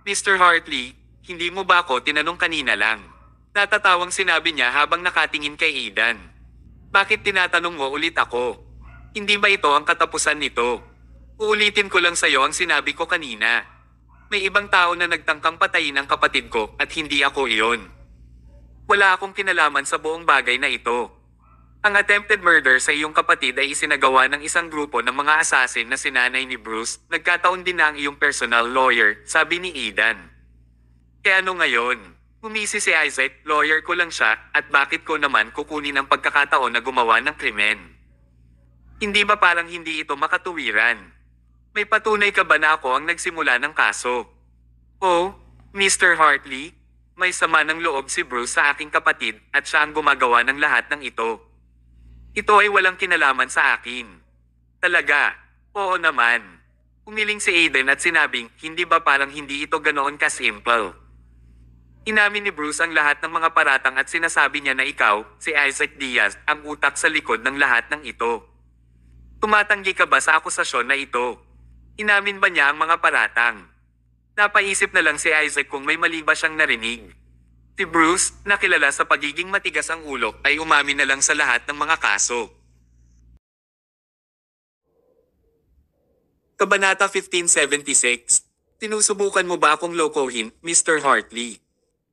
"Mr. Hartley, hindi mo ba ako tinanong kanina lang?" Natatawang sinabi niya habang nakatingin kay Aidan. "Bakit tinatanong mo ulit ako?" Hindi ba ito ang katapusan nito? Uulitin ko lang sa'yo ang sinabi ko kanina. May ibang tao na nagtangkang patayin ang kapatid ko at hindi ako iyon. Wala akong kinalaman sa buong bagay na ito. Ang attempted murder sa iyong kapatid ay isinagawa ng isang grupo ng mga assassin na sinanay ni Bruce. Nagkataon din na ang iyong personal lawyer, sabi ni Aidan. Kaya ano ngayon? Humisi si Isaac, lawyer ko lang siya, at bakit ko naman kukunin ang pagkakataon na gumawa ng krimen? Hindi ba parang hindi ito makatuwiran? May patunay ka ba na ako ang nagsimula ng kaso? Oh, Mr. Hartley, may sama ng loob si Bruce sa aking kapatid at siya ang gumagawa ng lahat ng ito. Ito ay walang kinalaman sa akin. Talaga? Oo naman. Umiling si Aiden at sinabing, hindi ba parang hindi ito ganoon ka-simple? Inamin ni Bruce ang lahat ng mga paratang at sinasabi niya na ikaw, si Isaac Diaz, ang utak sa likod ng lahat ng ito. Tumatanggi ka ba sa akusasyon na ito? Inamin ba niya ang mga paratang? Napaisip na lang si Isaac kung may mali ba siyang narinig. Si Bruce, na kilala sa pagiging matigas ang ulo, ay umamin na lang sa lahat ng mga kaso. Kabanata 1576. Sinusubukan mo ba akong lokohin, Mr. Hartley?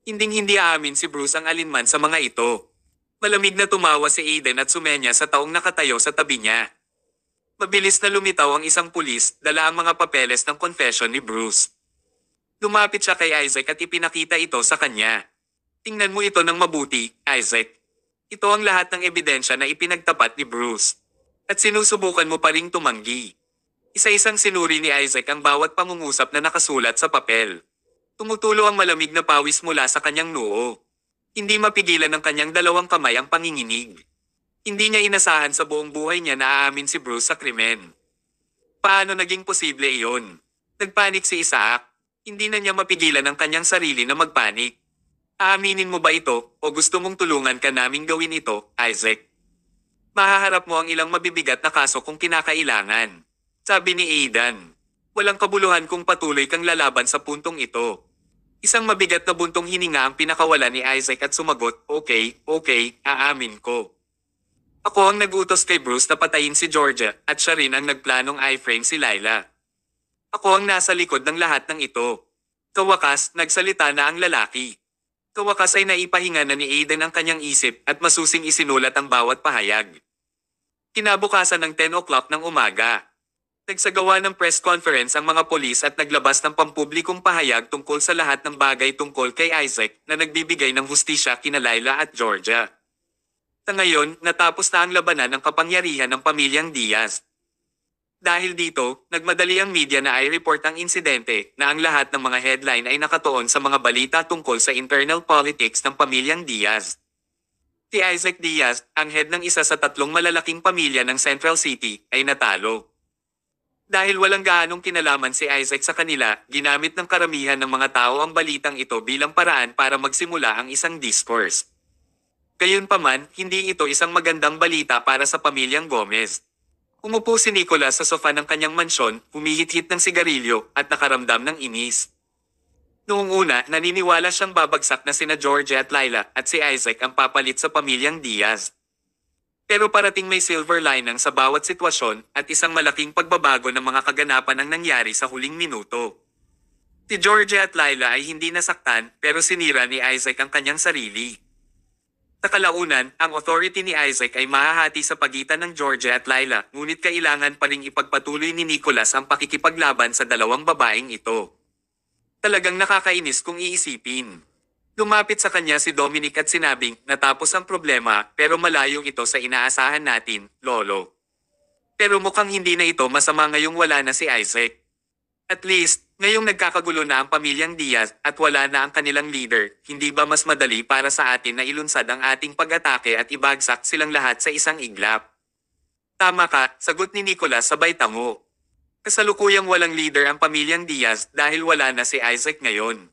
Hinding-hindi aamin si Bruce ang alinman sa mga ito. Malamig na tumawa si Aiden at sumenya sa taong nakatayo sa tabi niya. Mabilis na lumitaw ang isang pulis, dala ang mga papeles ng confession ni Bruce. Lumapit siya kay Isaac at ipinakita ito sa kanya. Tingnan mo ito ng mabuti, Isaac. Ito ang lahat ng ebidensya na ipinagtapat ni Bruce. At sinusubukan mo pa ring tumanggi. Isa-isang sinuri ni Isaac ang bawat pangungusap na nakasulat sa papel. Tumutulo ang malamig na pawis mula sa kanyang noo. Hindi mapigilan ng kanyang dalawang kamay ang panginginig. Hindi niya inasahan sa buong buhay niya na aamin si Bruce sa krimen. Paano naging posible iyon? Nagpanik si Isaac. Hindi na niya mapigilan ang kanyang sarili na magpanik. Aaminin mo ba ito o gusto mong tulungan ka naming gawin ito, Isaac? Mahaharap mo ang ilang mabibigat na kaso kung kinakailangan. Sabi ni Aidan. Walang kabuluhan kung patuloy kang lalaban sa puntong ito. Isang mabigat na buntong hininga ang pinakawala ni Isaac at sumagot, okay, aamin ko. Ako ang nagutos kay Bruce na patayin si Georgia at siya rin ang nagplanong i-frame si Lila. Ako ang nasa likod ng lahat ng ito. Kawakas, nagsalita na ang lalaki. Kawakas ay naipahinga na ni Aiden ang kanyang isip at masusing isinulat ang bawat pahayag. Kinabukasan ng 10 o'clock ng umaga. Nagsagawa ng press conference ang mga polis at naglabas ng pampublikong pahayag tungkol sa lahat ng bagay tungkol kay Isaac na nagbibigay ng hustisya kina Lila at Georgia. Sa ngayon, natapos na ang labanan ng kapangyarihan ng pamilyang Diaz. Dahil dito, nagmadali ang media na i-report ang insidente na ang lahat ng mga headline ay nakatuon sa mga balita tungkol sa internal politics ng pamilyang Diaz. Si Isaac Diaz, ang head ng isa sa 3 malalaking pamilya ng Central City, ay natalo. Dahil walang gaanong kinalaman si Isaac sa kanila, ginamit ng karamihan ng mga tao ang balitang ito bilang paraan para magsimula ang isang discourse. Gayunpaman, hindi ito isang magandang balita para sa pamilyang Gomez. Umupo si Nicholas sa sofa ng kanyang mansyon, humihit-hit ng sigarilyo at nakaramdam ng inis. Noong una, naniniwala siyang babagsak na sina Georgia at Lila at si Isaac ang papalit sa pamilyang Diaz. Pero parating may silver lining sa bawat sitwasyon at isang malaking pagbabago ng mga kaganapan ang nangyari sa huling minuto. Si Georgia at Lila ay hindi nasaktan pero sinira ni Isaac ang kanyang sarili. Sa kalaunan, ang authority ni Isaac ay mahahati sa pagitan ng Georgia at Lila, ngunit kailangan pa ring ipagpatuloy ni Nicholas ang pakikipaglaban sa dalawang babaeng ito. Talagang nakakainis kung iisipin. Lumapit sa kanya si Dominic at sinabing, natapos ang problema pero malayo ito sa inaasahan natin, Lolo. Pero mukhang hindi na ito masama ngayong wala na si Isaac. At least, ngayong nagkakagulo na ang pamilyang Diaz at wala na ang kanilang leader, hindi ba mas madali para sa atin na ilunsad ang ating pag-atake at ibagsak silang lahat sa isang iglap? Tama ka, sagot ni Nicholas sabay tango. Kasalukuyang walang leader ang pamilyang Diaz dahil wala na si Isaac ngayon.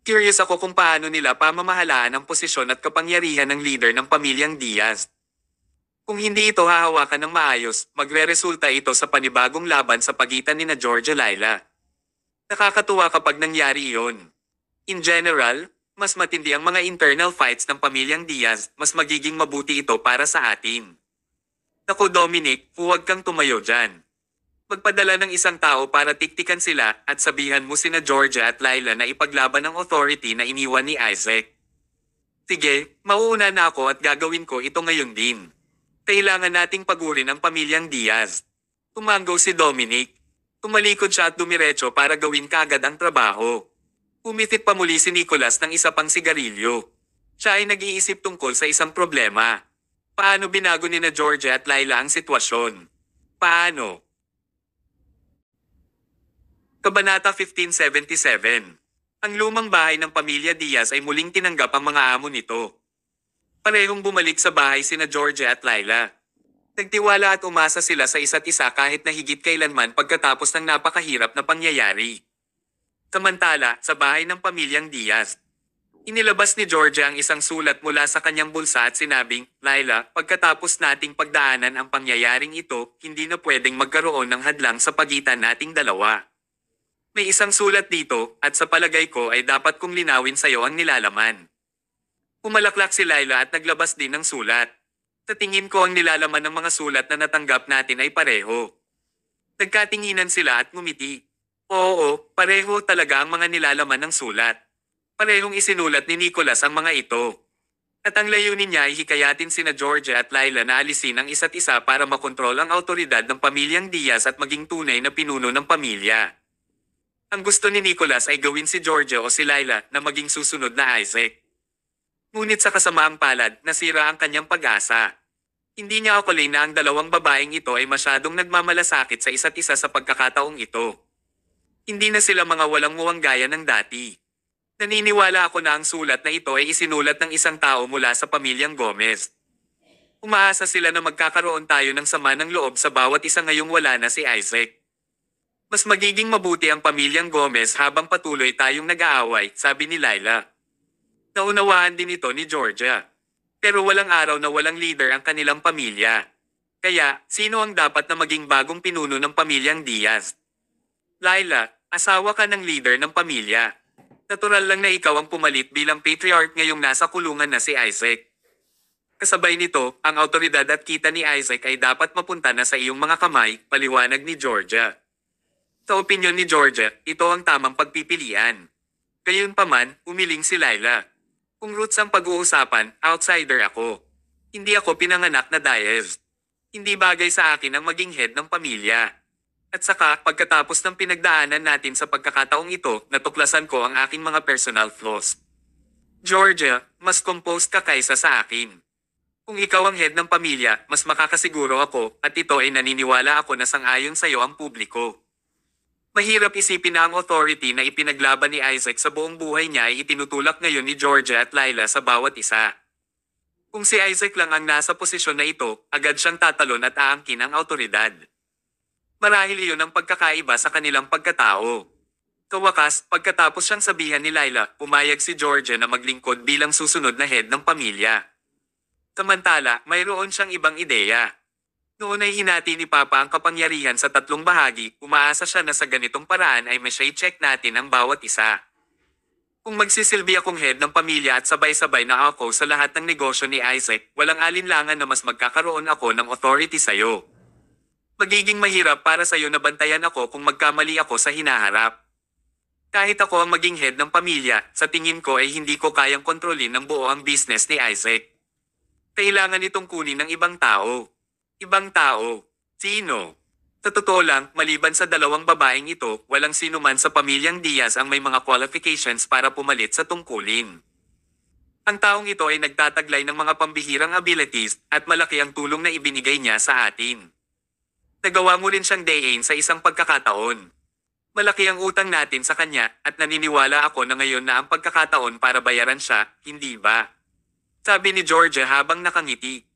Curious ako kung paano nila pamamahalaan ang posisyon at kapangyarihan ng leader ng pamilyang Diaz. Kung hindi ito hahawakan ng maayos, magre-resulta ito sa panibagong laban sa pagitan ni na Georgia Lila. Nakakatuwa kapag nangyari iyon. In general, mas matindi ang mga internal fights ng pamilyang Diaz, mas magiging mabuti ito para sa atin. Naku Dominic, huwag kang tumayo dyan. Magpadala ng isang tao para tiktikan sila at sabihan mo sina Georgia at Laila na ipaglaban ang authority na iniwan ni Isaac. Sige, mauuna na ako at gagawin ko ito ngayon din. Kailangan nating pagurin ang pamilyang Diaz. Tumanggaw si Dominic. Tumalikod siya at dumiretso para gawin kaagad ang trabaho. Umitit pa muli si Nicholas ng isa pang sigarilyo. Siya ay nag-iisip tungkol sa isang problema. Paano binago ni na Georgia at Laila ang sitwasyon? Paano? Kabanata 1577. Ang lumang bahay ng pamilya Diaz ay muling tinanggap ang mga amo nito. Parehong bumalik sa bahay sina Georgia at Laila. Nagtiwala at umasa sila sa isa't isa kahit na higit kailanman pagkatapos ng napakahirap na pangyayari. Samantala, sa bahay ng pamilyang Diaz, inilabas ni Georgia ang isang sulat mula sa kanyang bulsa at sinabing, Laila, pagkatapos nating pagdaanan ang pangyayaring ito, hindi na pwedeng magkaroon ng hadlang sa pagitan nating dalawa. May isang sulat dito, at sa palagay ko ay dapat kong linawin sa'yo ang nilalaman. Pumalaklak si Laila at naglabas din ng sulat. Sa tingin ko ang nilalaman ng mga sulat na natanggap natin ay pareho. Nagkatinginan sila at ngumiti. Oo, pareho talaga ang mga nilalaman ng sulat. Parehong isinulat ni Nicholas ang mga ito. At ang layunin niya ay hikayatin sina Georgia at Laila na alisin ang isa't isa para makontrol ang autoridad ng pamilyang Diaz at maging tunay na pinuno ng pamilya. Ang gusto ni Nicholas ay gawin si Georgia o si Laila na maging susunod na Isaac. Ngunit sa kasamaang palad, nasira ang kanyang pag-asa. Hindi niya akalain na ang dalawang babaeng ito ay masyadong nagmamalasakit sa isa't isa sa pagkakataong ito. Hindi na sila mga walang muwang gaya ng dati. Naniniwala ako na ang sulat na ito ay isinulat ng isang tao mula sa pamilyang Gomez. Umaasa sila na magkakaroon tayo ng sama ng loob sa bawat isa ngayong wala na si Isaac. Mas magiging mabuti ang pamilyang Gomez habang patuloy tayong nag-aaway, sabi ni Laila. Naunawaan din ito ni Georgia. Pero walang araw na walang leader ang kanilang pamilya. Kaya, sino ang dapat na maging bagong pinuno ng pamilyang Diaz? Laila, asawa ka ng leader ng pamilya. Natural lang na ikaw ang pumalit bilang patriarch ngayong nasa kulungan na si Isaac. Kasabay nito, ang autoridad at kita ni Isaac ay dapat mapunta na sa iyong mga kamay, paliwanag ni Georgia. Sa opinyon ni Georgia, ito ang tamang pagpipilian. Gayunpaman, umiling si Laila. Kung roots ang pag-uusapan, outsider ako. Hindi ako pinanganak na Diaz. Hindi bagay sa akin ang maging head ng pamilya. At saka, pagkatapos ng pinagdaanan natin sa pagkakataong ito, natuklasan ko ang aking mga personal flaws. Georgia, mas composed ka kaysa sa akin. Kung ikaw ang head ng pamilya, mas makakasiguro ako, at ito ay naniniwala ako na sang-ayon sa iyo ang publiko. Mahirap isipin na ang authority na ipinaglaban ni Isaac sa buong buhay niya ay itinutulak ngayon ni Georgia at Laila sa bawat isa. Kung si Isaac lang ang nasa posisyon na ito, agad siyang tatalon at aangkin ang autoridad. Marahil iyon ang pagkakaiba sa kanilang pagkatao. Sa wakas, pagkatapos siyang sabihan ni Laila, pumayag si Georgia na maglingkod bilang susunod na head ng pamilya. Samantala, mayroon siyang ibang ideya. Noon ay hinati ni Papa ang kapangyarihan sa tatlong bahagi, umaasa siya na sa ganitong paraan ay check natin ang bawat isa. Kung magsisilbi akong head ng pamilya at sabay-sabay na ako sa lahat ng negosyo ni Isaac, walang alinlangan na mas magkakaroon ako ng authority sa'yo. Magiging mahirap para sa'yo na bantayan ako kung magkamali ako sa hinaharap. Kahit ako ang maging head ng pamilya, sa tingin ko ay hindi ko kayang kontrolin ng buo ang business ni Isaac. Kailangan itong kunin ng ibang tao. Ibang tao. Sino? Sa totoo lang, maliban sa dalawang babaeng ito, walang sino man sa pamilyang Diaz ang may mga qualifications para pumalit sa tungkulin. Ang taong ito ay nagtataglay ng mga pambihirang abilities at malaki ang tulong na ibinigay niya sa atin. Nagawa mo rin siyang dayin sa isang pagkakataon. Malaki ang utang natin sa kanya at naniniwala ako na ngayon na ang pagkakataon para bayaran siya, hindi ba? Sabi ni Georgia habang nakangiti.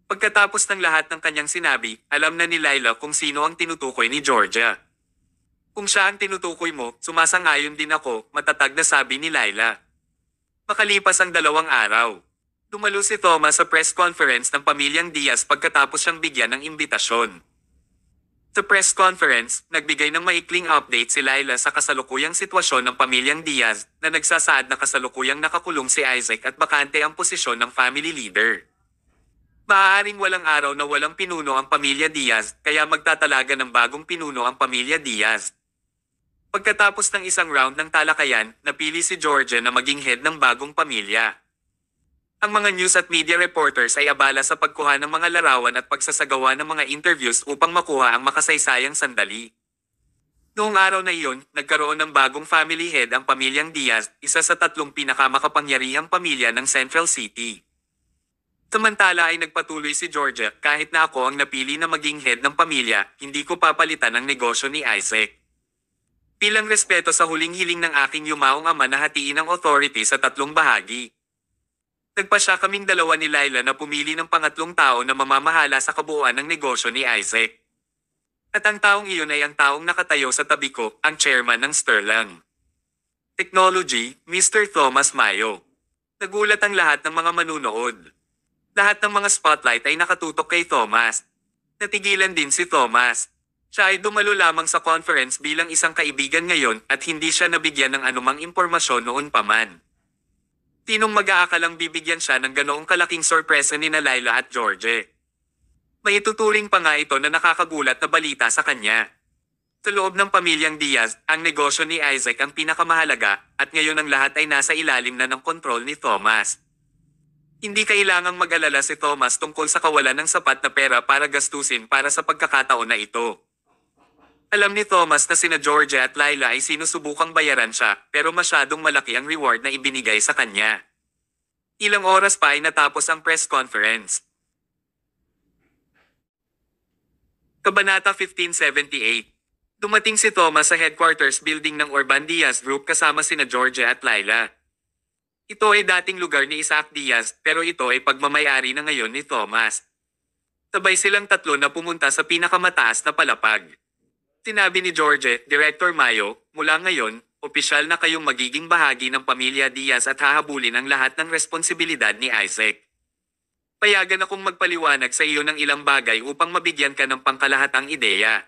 Pagkatapos ng lahat ng kanyang sinabi, alam na ni Laila kung sino ang tinutukoy ni Georgia. Kung siya ang tinutukoy mo, sumasang-ayon din ako, matatag na sabi ni Laila. Makalipas ang 2 araw. Dumalo si Thomas sa press conference ng pamilyang Diaz pagkatapos siyang bigyan ng imbitasyon. Sa press conference, nagbigay ng maikling update si Laila sa kasalukuyang sitwasyon ng pamilyang Diaz na nagsasaad na kasalukuyang nakakulong si Isaac at bakante ang posisyon ng family leader. Maaaring walang araw na walang pinuno ang pamilya Diaz, kaya magtatalaga ng bagong pinuno ang pamilya Diaz. Pagkatapos ng isang round ng talakayan, napili si George na maging head ng bagong pamilya. Ang mga news at media reporters ay abala sa pagkuha ng mga larawan at pagsasagawa ng mga interviews upang makuha ang makasaysayang sandali. Noong araw na iyon, nagkaroon ng bagong family head ang pamilyang Diaz, isa sa tatlong pinakamakapangyarihang pamilya ng Central City. Samantala ay nagpatuloy si Georgia, kahit na ako ang napili na maging head ng pamilya, hindi ko papalitan ang negosyo ni Isaac. Bilang respeto sa huling hiling ng aking yumaong ama na hatiin ang authority sa tatlong bahagi. Nagpasya kaming dalawa ni Laila na pumili ng pangatlong tao na mamamahala sa kabuuan ng negosyo ni Isaac. At ang taong iyon ay ang taong nakatayo sa tabi ko, ang chairman ng Sterling Technology, Mr. Thomas Mayo. Nagulat ang lahat ng mga manunood. Lahat ng mga spotlight ay nakatutok kay Thomas. Natigilan din si Thomas. Siya ay dumalo lamang sa conference bilang isang kaibigan ngayon at hindi siya nabigyan ng anumang impormasyon noon pa man. Tinong mag-aakalang bibigyan siya ng ganoong kalaking sorpresa ni na Laila at George. May ituturing pa nga ito na nakakagulat na balita sa kanya. Sa loob ng pamilyang Diaz, ang negosyo ni Isaac ang pinakamahalaga at ngayon ang lahat ay nasa ilalim na ng kontrol ni Thomas. Hindi kailangang mag-alala si Thomas tungkol sa kawalan ng sapat na pera para gastusin para sa pagkakataon na ito. Alam ni Thomas na sina Georgia at Laila ay sinusubukang bayaran siya pero masyadong malaki ang reward na ibinigay sa kanya. Ilang oras pa ay natapos ang press conference. Kabanata 1578. Dumating si Thomas sa headquarters building ng Urban Diaz Group kasama sina Georgia at Laila. Ito ay dating lugar ni Isaac Diaz pero ito ay pagmamayari na ngayon ni Thomas. Sabay silang tatlo na pumunta sa pinakamataas na palapag. Sinabi ni George, Director Mayo, mula ngayon, opisyal na kayong magiging bahagi ng pamilya Diaz at hahabulin ang lahat ng responsibilidad ni Isaac. Payagan akong magpaliwanag sa iyo ng ilang bagay upang mabigyan ka ng pangkalahatang ideya.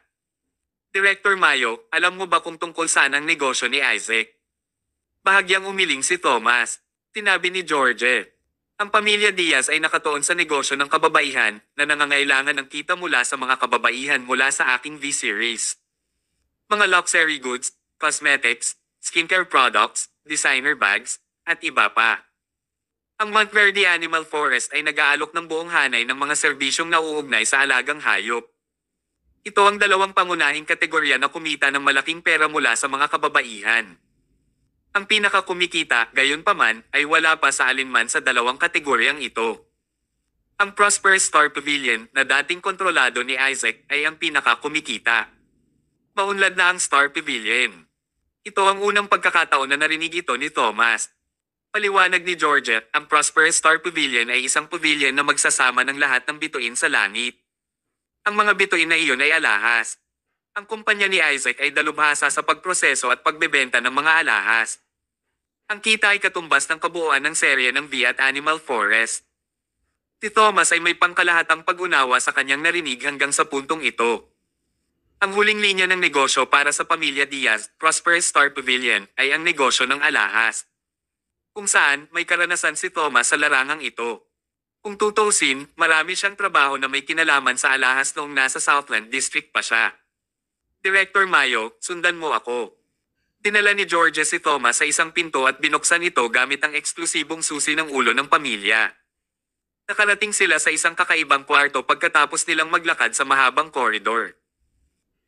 Director Mayo, alam mo ba kung tungkol saan ang negosyo ni Isaac? Bahagyang umiling si Thomas. Sinabi ni George. Ang pamilya Diaz ay nakatuon sa negosyo ng kababaihan na nangangailangan ng kita mula sa mga kababaihan mula sa aking V-Series. Mga luxury goods, cosmetics, skincare products, designer bags, at iba pa. Ang Monteverde Animal Forest ay nag-aalok ng buong hanay ng mga serbisyong nauugnay sa alagang hayop. Ito ang dalawang pangunahing kategorya na kumita ng malaking pera mula sa mga kababaihan. Ang pinakakumikita, gayunpaman, ay wala pa sa alinman sa dalawang kategoryang ito. Ang Prosperous Star Pavilion na dating kontrolado ni Isaac ay ang pinakakumikita. Maunlad na ang Star Pavilion. Ito ang unang pagkakataon na narinig ito ni Thomas. Paliwanag ni Georgia, ang Prosperous Star Pavilion ay isang pavilion na magsasama ng lahat ng bituin sa langit. Ang mga bituin na iyon ay alahas. Ang kumpanya ni Isaac ay dalubhasa sa pagproseso at pagbebenta ng mga alahas. Ang kita ay katumbas ng kabuuan ng serye ng V at Animal Forest. Si Thomas ay may pangkalahatang pag-unawa sa kanyang narinig hanggang sa puntong ito. Ang huling linya ng negosyo para sa pamilya Diaz, Prosperous Star Pavilion, ay ang negosyo ng alahas. Kung saan, may karanasan si Thomas sa larangang ito. Kung tutuusin, marami siyang trabaho na may kinalaman sa alahas noong nasa Southland District pa siya. Director Mayo, sundan mo ako. Dinala ni George si Thomas sa isang pinto at binuksan ito gamit ang eksklusibong susi ng ulo ng pamilya. Nakarating sila sa isang kakaibang kwarto pagkatapos nilang maglakad sa mahabang koridor.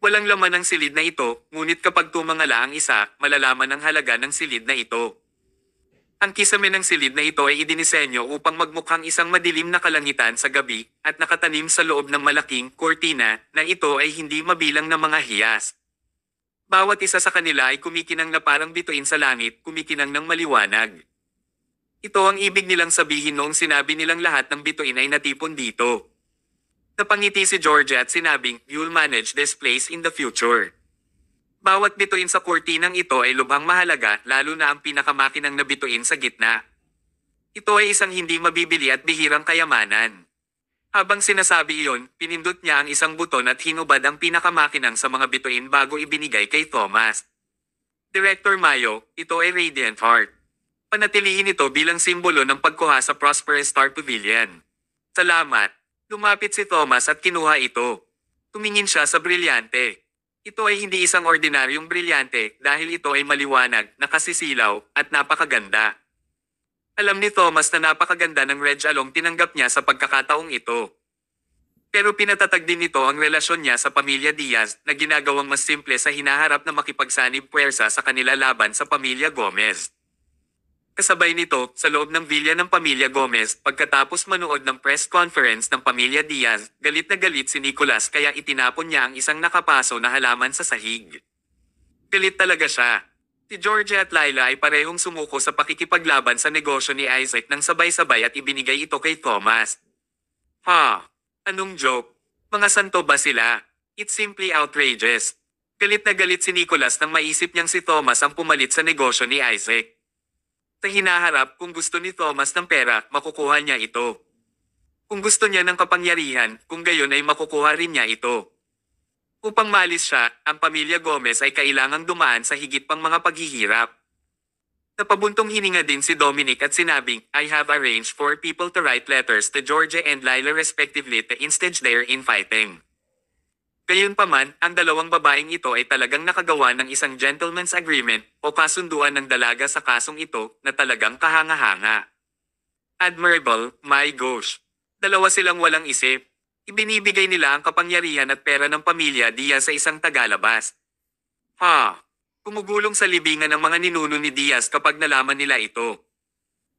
Walang laman ang silid na ito, ngunit kapag tumangala ang isa, malalaman ang halaga ng silid na ito. Ang kisame ng silid na ito ay idinisenyo upang magmukhang isang madilim na kalangitan sa gabi at nakatanim sa loob ng malaking kortina na ito ay hindi mabilang na mga hiyas. Bawat isa sa kanila ay kumikinang na parang bituin sa langit, kumikinang ng maliwanag. Ito ang ibig nilang sabihin noong sinabi nilang lahat ng bituin ay natipon dito. Napangiti si Georgia at sinabing, "You'll manage this place in the future." Bawat bituin sa kurtinang ito ay lubhang mahalaga, lalo na ang pinakamakinang na bituin sa gitna. Ito ay isang hindi mabibili at bihirang kayamanan. Habang sinasabi iyon, pinindot niya ang isang buton at hinubad ang pinakamakinang sa mga bituin bago ibinigay kay Thomas. Director Mayo, ito ay Radiant Heart. Panatilihin ito bilang simbolo ng pagkuha sa Prosperous Star Pavilion. Salamat. Lumapit si Thomas at kinuha ito. Tumingin siya sa brilyante. Ito ay hindi isang ordinaryong brilyante dahil ito ay maliwanag, nakasisilaw, at napakaganda. Alam ni Thomas na napakaganda ng red along tinanggap niya sa pagkakataong ito. Pero pinatatag din nito ang relasyon niya sa pamilya Diaz na ginagawang mas simple sa hinaharap na makipagsanib puwersa sa kanila laban sa pamilya Gomez. Kasabay nito, sa loob ng villa ng pamilya Gomez, pagkatapos manood ng press conference ng pamilya Diaz, galit na galit si Nicolas kaya itinapon niya ang isang nakapaso na halaman sa sahig. Galit talaga siya. Si Georgia at Laila ay parehong sumuko sa pakikipaglaban sa negosyo ni Isaac nang sabay-sabay at ibinigay ito kay Thomas. Ha? Anong joke? Mga santo ba sila? It's simply outrageous. Galit na galit si Nicolas nang maisip niyang si Thomas ang pumalit sa negosyo ni Isaac. Sa hinaharap, kung gusto ni Thomas ng pera, makukuha niya ito. Kung gusto niya ng kapangyarihan, kung gayon ay makukuha rin niya ito. Upang maalis siya, ang pamilya Gomez ay kailangang dumaan sa higit pang mga paghihirap. Napabuntong hininga din si Dominic at sinabing, I have arranged for people to write letters to Georgia and Laila respectively to instage their infighting. Gayunpaman, ang dalawang babaeng ito ay talagang nakagawa ng isang gentleman's agreement o kasunduan ng dalaga sa kasong ito na talagang kahanga-hanga. Admirable, my gosh. Dalawa silang walang isip. Ibinibigay nila ang kapangyarihan at pera ng pamilya Diaz sa isang tagalabas. Ha! Kumugulong sa libingan ng mga ninuno ni Diaz kapag nalaman nila ito.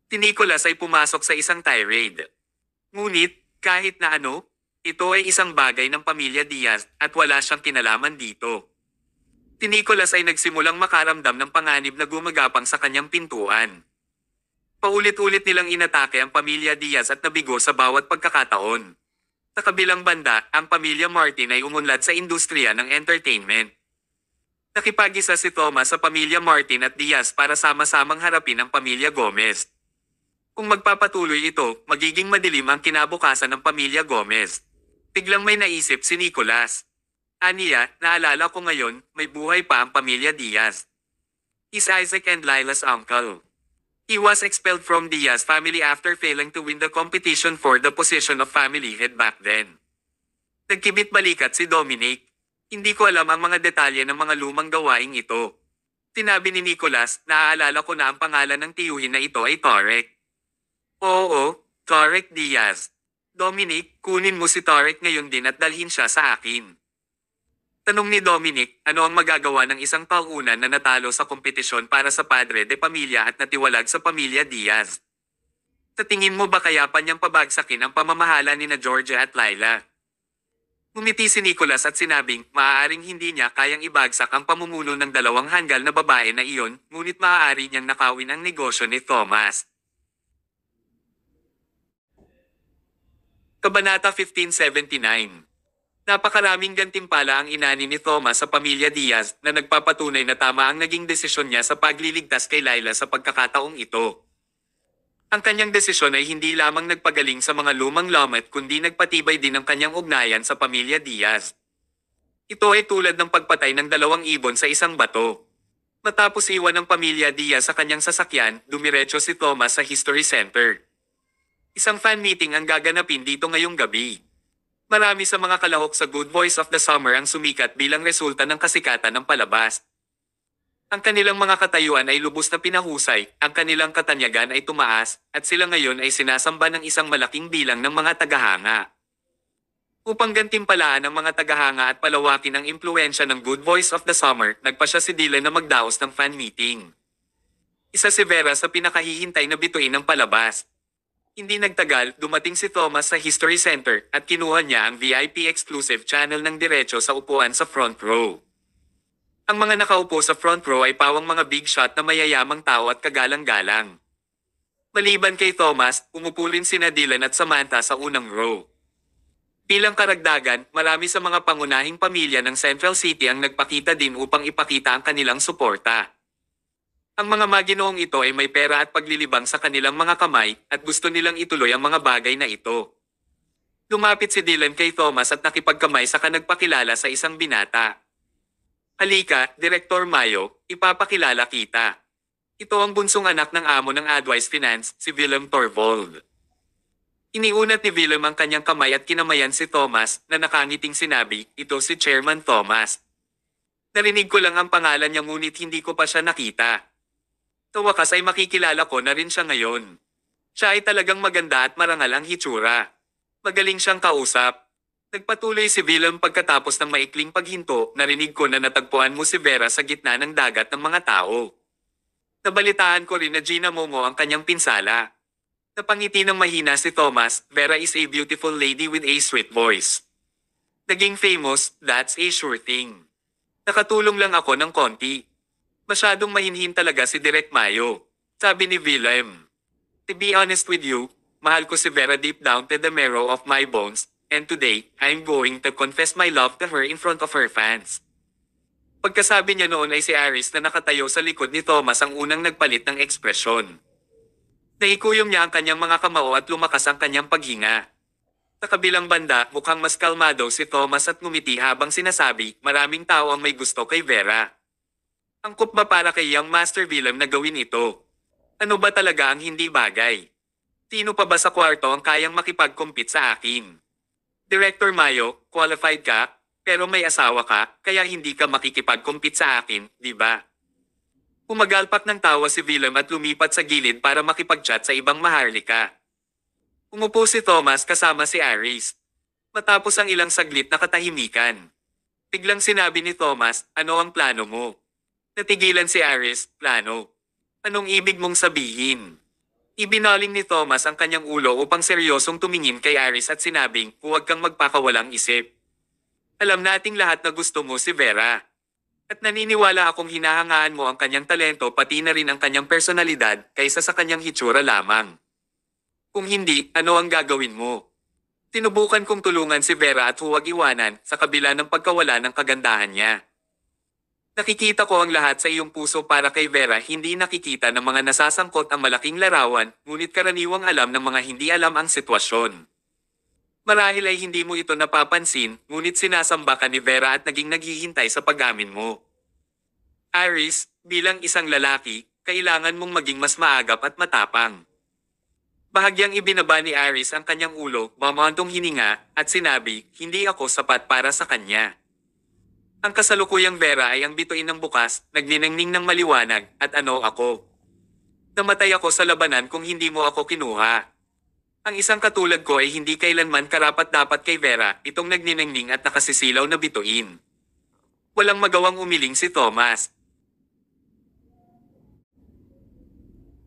Si Nicolas ay pumasok sa isang tirade. Ngunit, kahit na ano, ito ay isang bagay ng pamilya Diaz at wala siyang kinalaman dito. Si Nicolas ay nagsimulang makaramdam ng panganib na gumagapang sa kanyang pintuan. Paulit-ulit nilang inatake ang pamilya Diaz at nabigo sa bawat pagkakataon. Sa kabilang banda, ang pamilya Martin ay umunlad sa industriya ng entertainment. Nakipag-isa si Thomas sa pamilya Martin at Diaz para sama-samang harapin ang pamilya Gomez. Kung magpapatuloy ito, magiging madilim ang kinabukasan ng pamilya Gomez. Biglang may naisip si Nicolas. Aniya, naalala ko ngayon, may buhay pa ang pamilya Diaz. He's Isaac and Lila's uncle. He was expelled from Diaz family after failing to win the competition for the position of family head back then. Nagkibit balikat si Dominic. Hindi ko alam ang mga detalye ng mga lumang gawaing ito. Sinabi ni Nicolas, naaalala ko na ang pangalan ng tiyuhin na ito ay Tarek. Oo, Tarek Diaz. Dominic, kunin mo si Tarek ngayon din at dalhin siya sa akin. Tanong ni Dominic, ano ang magagawa ng isang taunan na natalo sa kompetisyon para sa padre de pamilya at natiwalag sa pamilya Diaz? Sa tingin mo ba kaya pa niyang pabagsakin ang pamamahala ni na Georgia at Laila? Ngumiti si Nicolas at sinabing, maaaring hindi niya kayang ibagsak ang pamumuno ng dalawang hanggal na babae na iyon, ngunit maaari niyang nakawin ang negosyo ni Thomas. Kabanata 1579. Napakaraming gantimpala ang inani ni Thomas sa pamilya Diaz na nagpapatunay na tama ang naging desisyon niya sa pagliligtas kay Laila sa pagkakataong ito. Ang kanyang desisyon ay hindi lamang nagpagaling sa mga lumang lamat kundi nagpatibay din ang kanyang ugnayan sa pamilya Diaz. Ito ay tulad ng pagpatay ng dalawang ibon sa isang bato. Matapos iwan ng pamilya Diaz sa kanyang sasakyan, dumiretso si Thomas sa History Center. Isang fan meeting ang gaganapin dito ngayong gabi. Marami sa mga kalahok sa Good Boys of the Summer ang sumikat bilang resulta ng kasikatan ng palabas. Ang kanilang mga katayuan ay lubos na pinahusay, ang kanilang katanyagan ay tumaas, at sila ngayon ay sinasamba ng isang malaking bilang ng mga tagahanga. Upang gantimpalaan ang mga tagahanga at palawakin ang impluensya ng Good Boys of the Summer, nagpasya si Dylan na magdaos ng fan meeting. Isa si Vera sa pinakahihintay na bituin ng palabas. Hindi nagtagal, dumating si Thomas sa History Center at kinuha niya ang VIP exclusive channel ng diretso sa upuan sa front row. Ang mga nakaupo sa front row ay pawang mga big shot na mayayamang tao at kagalang-galang. Maliban kay Thomas, umupo rin sina Dylan at Samantha sa unang row. Bilang karagdagan, marami sa mga pangunahing pamilya ng Central City ang nagpakita din upang ipakita ang kanilang suporta. Ang mga maginoong ito ay may pera at paglilibang sa kanilang mga kamay at gusto nilang ituloy ang mga bagay na ito. Lumapit si Dylan kay Thomas at nakipagkamay sa nagpakilala sa isang binata. Halika, Direktor Mayo, ipapakilala kita. Ito ang bunsong anak ng amo ng Advice Finance, si Willem Torvald. Iniunat ni Willem ang kanyang kamay at kinamayan si Thomas na nakangiting sinabi, ito si Chairman Thomas. Narinig ko lang ang pangalan niya ngunit hindi ko pa siya nakita. Sa wakas ay makikilala ko na rin siya ngayon. Siya ay talagang maganda at marangal ang hitsura. Magaling siyang kausap. Nagpatuloy si Willem pagkatapos ng maikling paghinto, narinig ko na natagpuan mo si Vera sa gitna ng dagat ng mga tao. Nabalitaan ko rin na Gina Momo ang kanyang pinsala. Napangiti ng mahina si Thomas, Vera is a beautiful lady with a sweet voice. Naging famous, that's a sure thing. Nakatulong lang ako ng konti. Masyadong mahinhin talaga si Direk Mayo, sabi ni Willem. To be honest with you, mahal ko si Vera deep down to the marrow of my bones, and today, I'm going to confess my love to her in front of her fans. Pagkasabi niya noon ay si Aris na nakatayo sa likod ni Thomas ang unang nagpalit ng ekspresyon. Naikuyom niya ang kanyang mga kamao at lumakas ang kanyang paghinga. Sa kabilang banda, mukhang mas kalmado si Thomas at ngumiti habang sinasabi, maraming tao ang may gusto kay Vera. Angkop ba para kay Young Master Willem na gawin ito? Ano ba talaga ang hindi bagay? Sino pa ba sa kwarto ang kayang makipag-compete sa akin? Director Mayo, qualified ka, pero may asawa ka, kaya hindi ka makikipag-compete sa akin, di ba? Pumagalpak ng tawa si Willem at lumipat sa gilid para makipag-chat sa ibang maharlika. Umupo si Thomas kasama si Aris. Matapos ang ilang saglit na katahimikan. Biglang sinabi ni Thomas, ano ang plano mo? Natigilan si Aris, plano. Anong ibig mong sabihin? Ibinaling ni Thomas ang kanyang ulo upang seryosong tumingin kay Aris at sinabing, huwag kang magpakawalang isip. Alam nating lahat na gusto mo si Vera. At naniniwala akong hinahangaan mo ang kanyang talento pati na rin ang kanyang personalidad kaysa sa kanyang hitsura lamang. Kung hindi, ano ang gagawin mo? Tinubukan kong tulungan si Vera at huwag iwanan sa kabila ng pagkawala ng kagandahan niya. Nakikita ko ang lahat sa iyong puso para kay Vera, hindi nakikita ng mga nasasangkot ang malaking larawan, ngunit karaniwang alam ng mga hindi alam ang sitwasyon. Marahil ay hindi mo ito napapansin, ngunit sinasamba ka ni Vera at naging naghihintay sa pag-amin mo. Aris, bilang isang lalaki, kailangan mong maging mas maagap at matapang. Bahagyang ibinaba ni Aris ang kanyang ulo, mamantong hininga, at sinabi, hindi ako sapat para sa kanya. Ang kasalukuyang Vera ay ang bituin ng bukas, nagniningning ng maliwanag, at ano ako? Namatay ako sa labanan kung hindi mo ako kinuha. Ang isang katulad ko ay hindi kailanman karapat-dapat kay Vera, itong nagniningning at nakasisilaw na bituin. Walang magawang umiling si Thomas.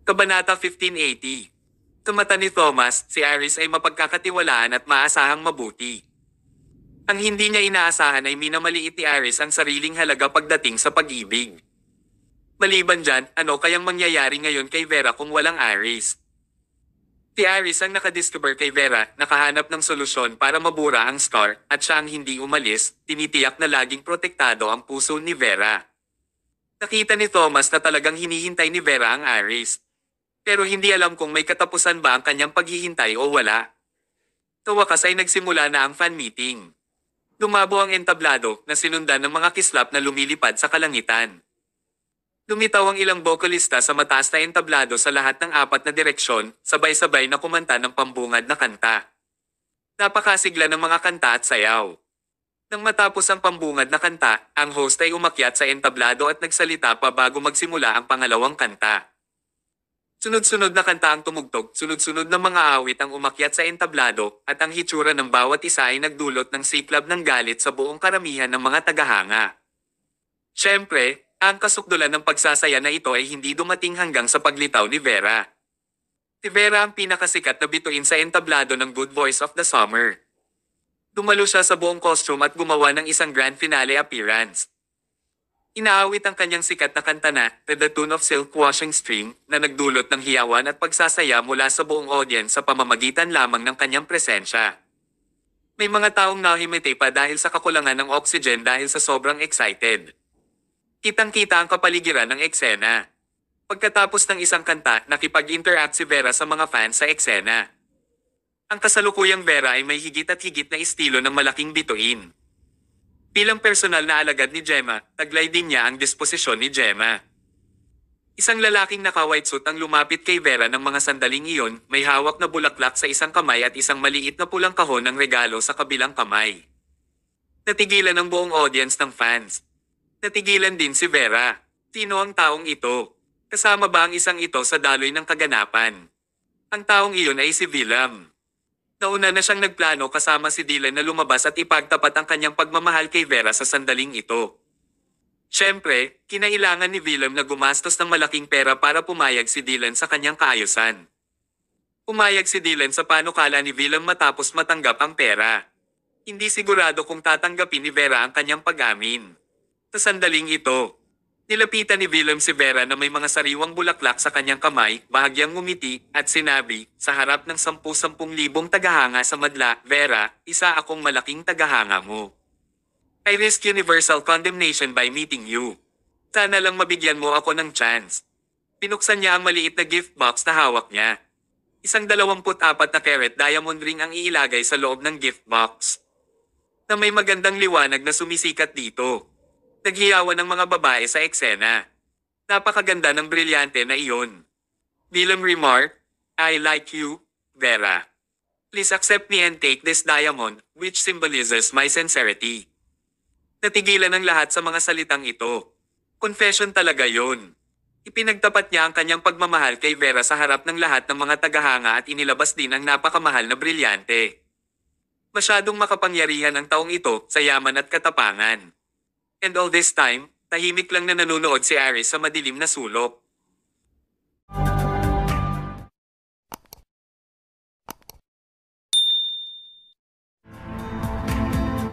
Kabanata 1580. Sa mata ni Thomas, si Aris ay mapagkakatiwalaan at maasahang mabuti. Ang hindi niya inaasahan ay minamaliit ni Aris ang sariling halaga pagdating sa pag-ibig. Maliban dyan, ano kayang mangyayari ngayon kay Vera kung walang Aris? Si Aris ang nakadiscover kay Vera, nakahanap ng solusyon para mabura ang scar, at siya ang hindi umalis, tinitiyak na laging protektado ang puso ni Vera. Nakita ni Thomas na talagang hinihintay ni Vera ang Aris. Pero hindi alam kung may katapusan ba ang kanyang paghihintay o wala. Sa wakas ay nagsimula na ang fan meeting. Lumabo ang entablado na sinundan ng mga kislap na lumilipad sa kalangitan. Lumitaw ang ilang bokalista sa mataas na entablado sa lahat ng apat na direksyon, sabay-sabay na kumanta ng pambungad na kanta. Napakasigla ng mga kanta at sayaw. Nang matapos ang pambungad na kanta, ang host ay umakyat sa entablado at nagsalita pa bago magsimula ang pangalawang kanta. Sunod-sunod na kanta ang tumugtog, sunod-sunod na mga awit ang umakyat sa entablado, at ang hitsura ng bawat isa ay nagdulot ng siklab ng galit sa buong karamihan ng mga tagahanga. Siyempre, ang kasukdulan ng pagsasaya na ito ay hindi dumating hanggang sa paglitaw ni Vera. Si Vera ang pinakasikat na bituin sa entablado ng Good Voice of the Summer. Dumalo siya sa buong costume at gumawa ng isang grand finale appearance. Inaawit ang kanyang sikat na kanta na To the Tune of Silk Washing Stream na nagdulot ng hiyawan at pagsasaya mula sa buong audience sa pamamagitan lamang ng kanyang presensya. May mga taong nahimite pa dahil sa kakulangan ng oxygen dahil sa sobrang excited. Kitang-kita ang kapaligiran ng eksena. Pagkatapos ng isang kanta, nakipag-interact si Vera sa mga fans sa eksena. Ang kasalukuyang Vera ay may higit at higit na estilo ng malaking bituin. Bilang personal na alagad ni Gemma, taglay din niya ang disposisyon ni Gemma. Isang lalaking naka-white suit ang lumapit kay Vera ng mga sandaling iyon, may hawak na bulaklak sa isang kamay at isang maliit na pulang kahon ng regalo sa kabilang kamay. Natigilan ang buong audience ng fans. Natigilan din si Vera. Sino ang taong ito? Kasama ba ang isang ito sa daloy ng kaganapan? Ang taong iyon ay si Willem. Nauna na siyang nagplano kasama si Dylan na lumabas at ipagtapat ang kanyang pagmamahal kay Vera sa sandaling ito. Siyempre, kinailangan ni Willem na gumastos ng malaking pera para pumayag si Dylan sa kanyang kaayusan. Pumayag si Dylan sa panukala ni Willem matapos matanggap ang pera. Hindi sigurado kung tatanggapin ni Vera ang kanyang pag-amin. Sa sandaling ito, nilapitan ni Willem si Vera na may mga sariwang bulaklak sa kanyang kamay, bahagyang ngumiti, at sinabi, sa harap ng 10,000 tagahanga sa madla, Vera, isa akong malaking tagahanga mo. I risk universal condemnation by meeting you. Sana lang mabigyan mo ako ng chance. Pinuksan niya ang maliit na gift box na hawak niya. Isang 24 na carat diamond ring ang iilagay sa loob ng gift box. Na may magandang liwanag na sumisikat dito. Naghiyawan ng mga babae sa eksena. Napakaganda ng brilyante na iyon. Willem remarked, I like you, Vera. Please accept me and take this diamond, which symbolizes my sincerity. Natigilan ang lahat sa mga salitang ito. Confession talaga yon. Ipinagtapat niya ang kanyang pagmamahal kay Vera sa harap ng lahat ng mga tagahanga at inilabas din ang napakamahal na brilyante. Masyadong makapangyarihan ang taong ito sa yaman at katapangan. And all this time, tahimik lang na nanonood si Aris sa madilim na sulok.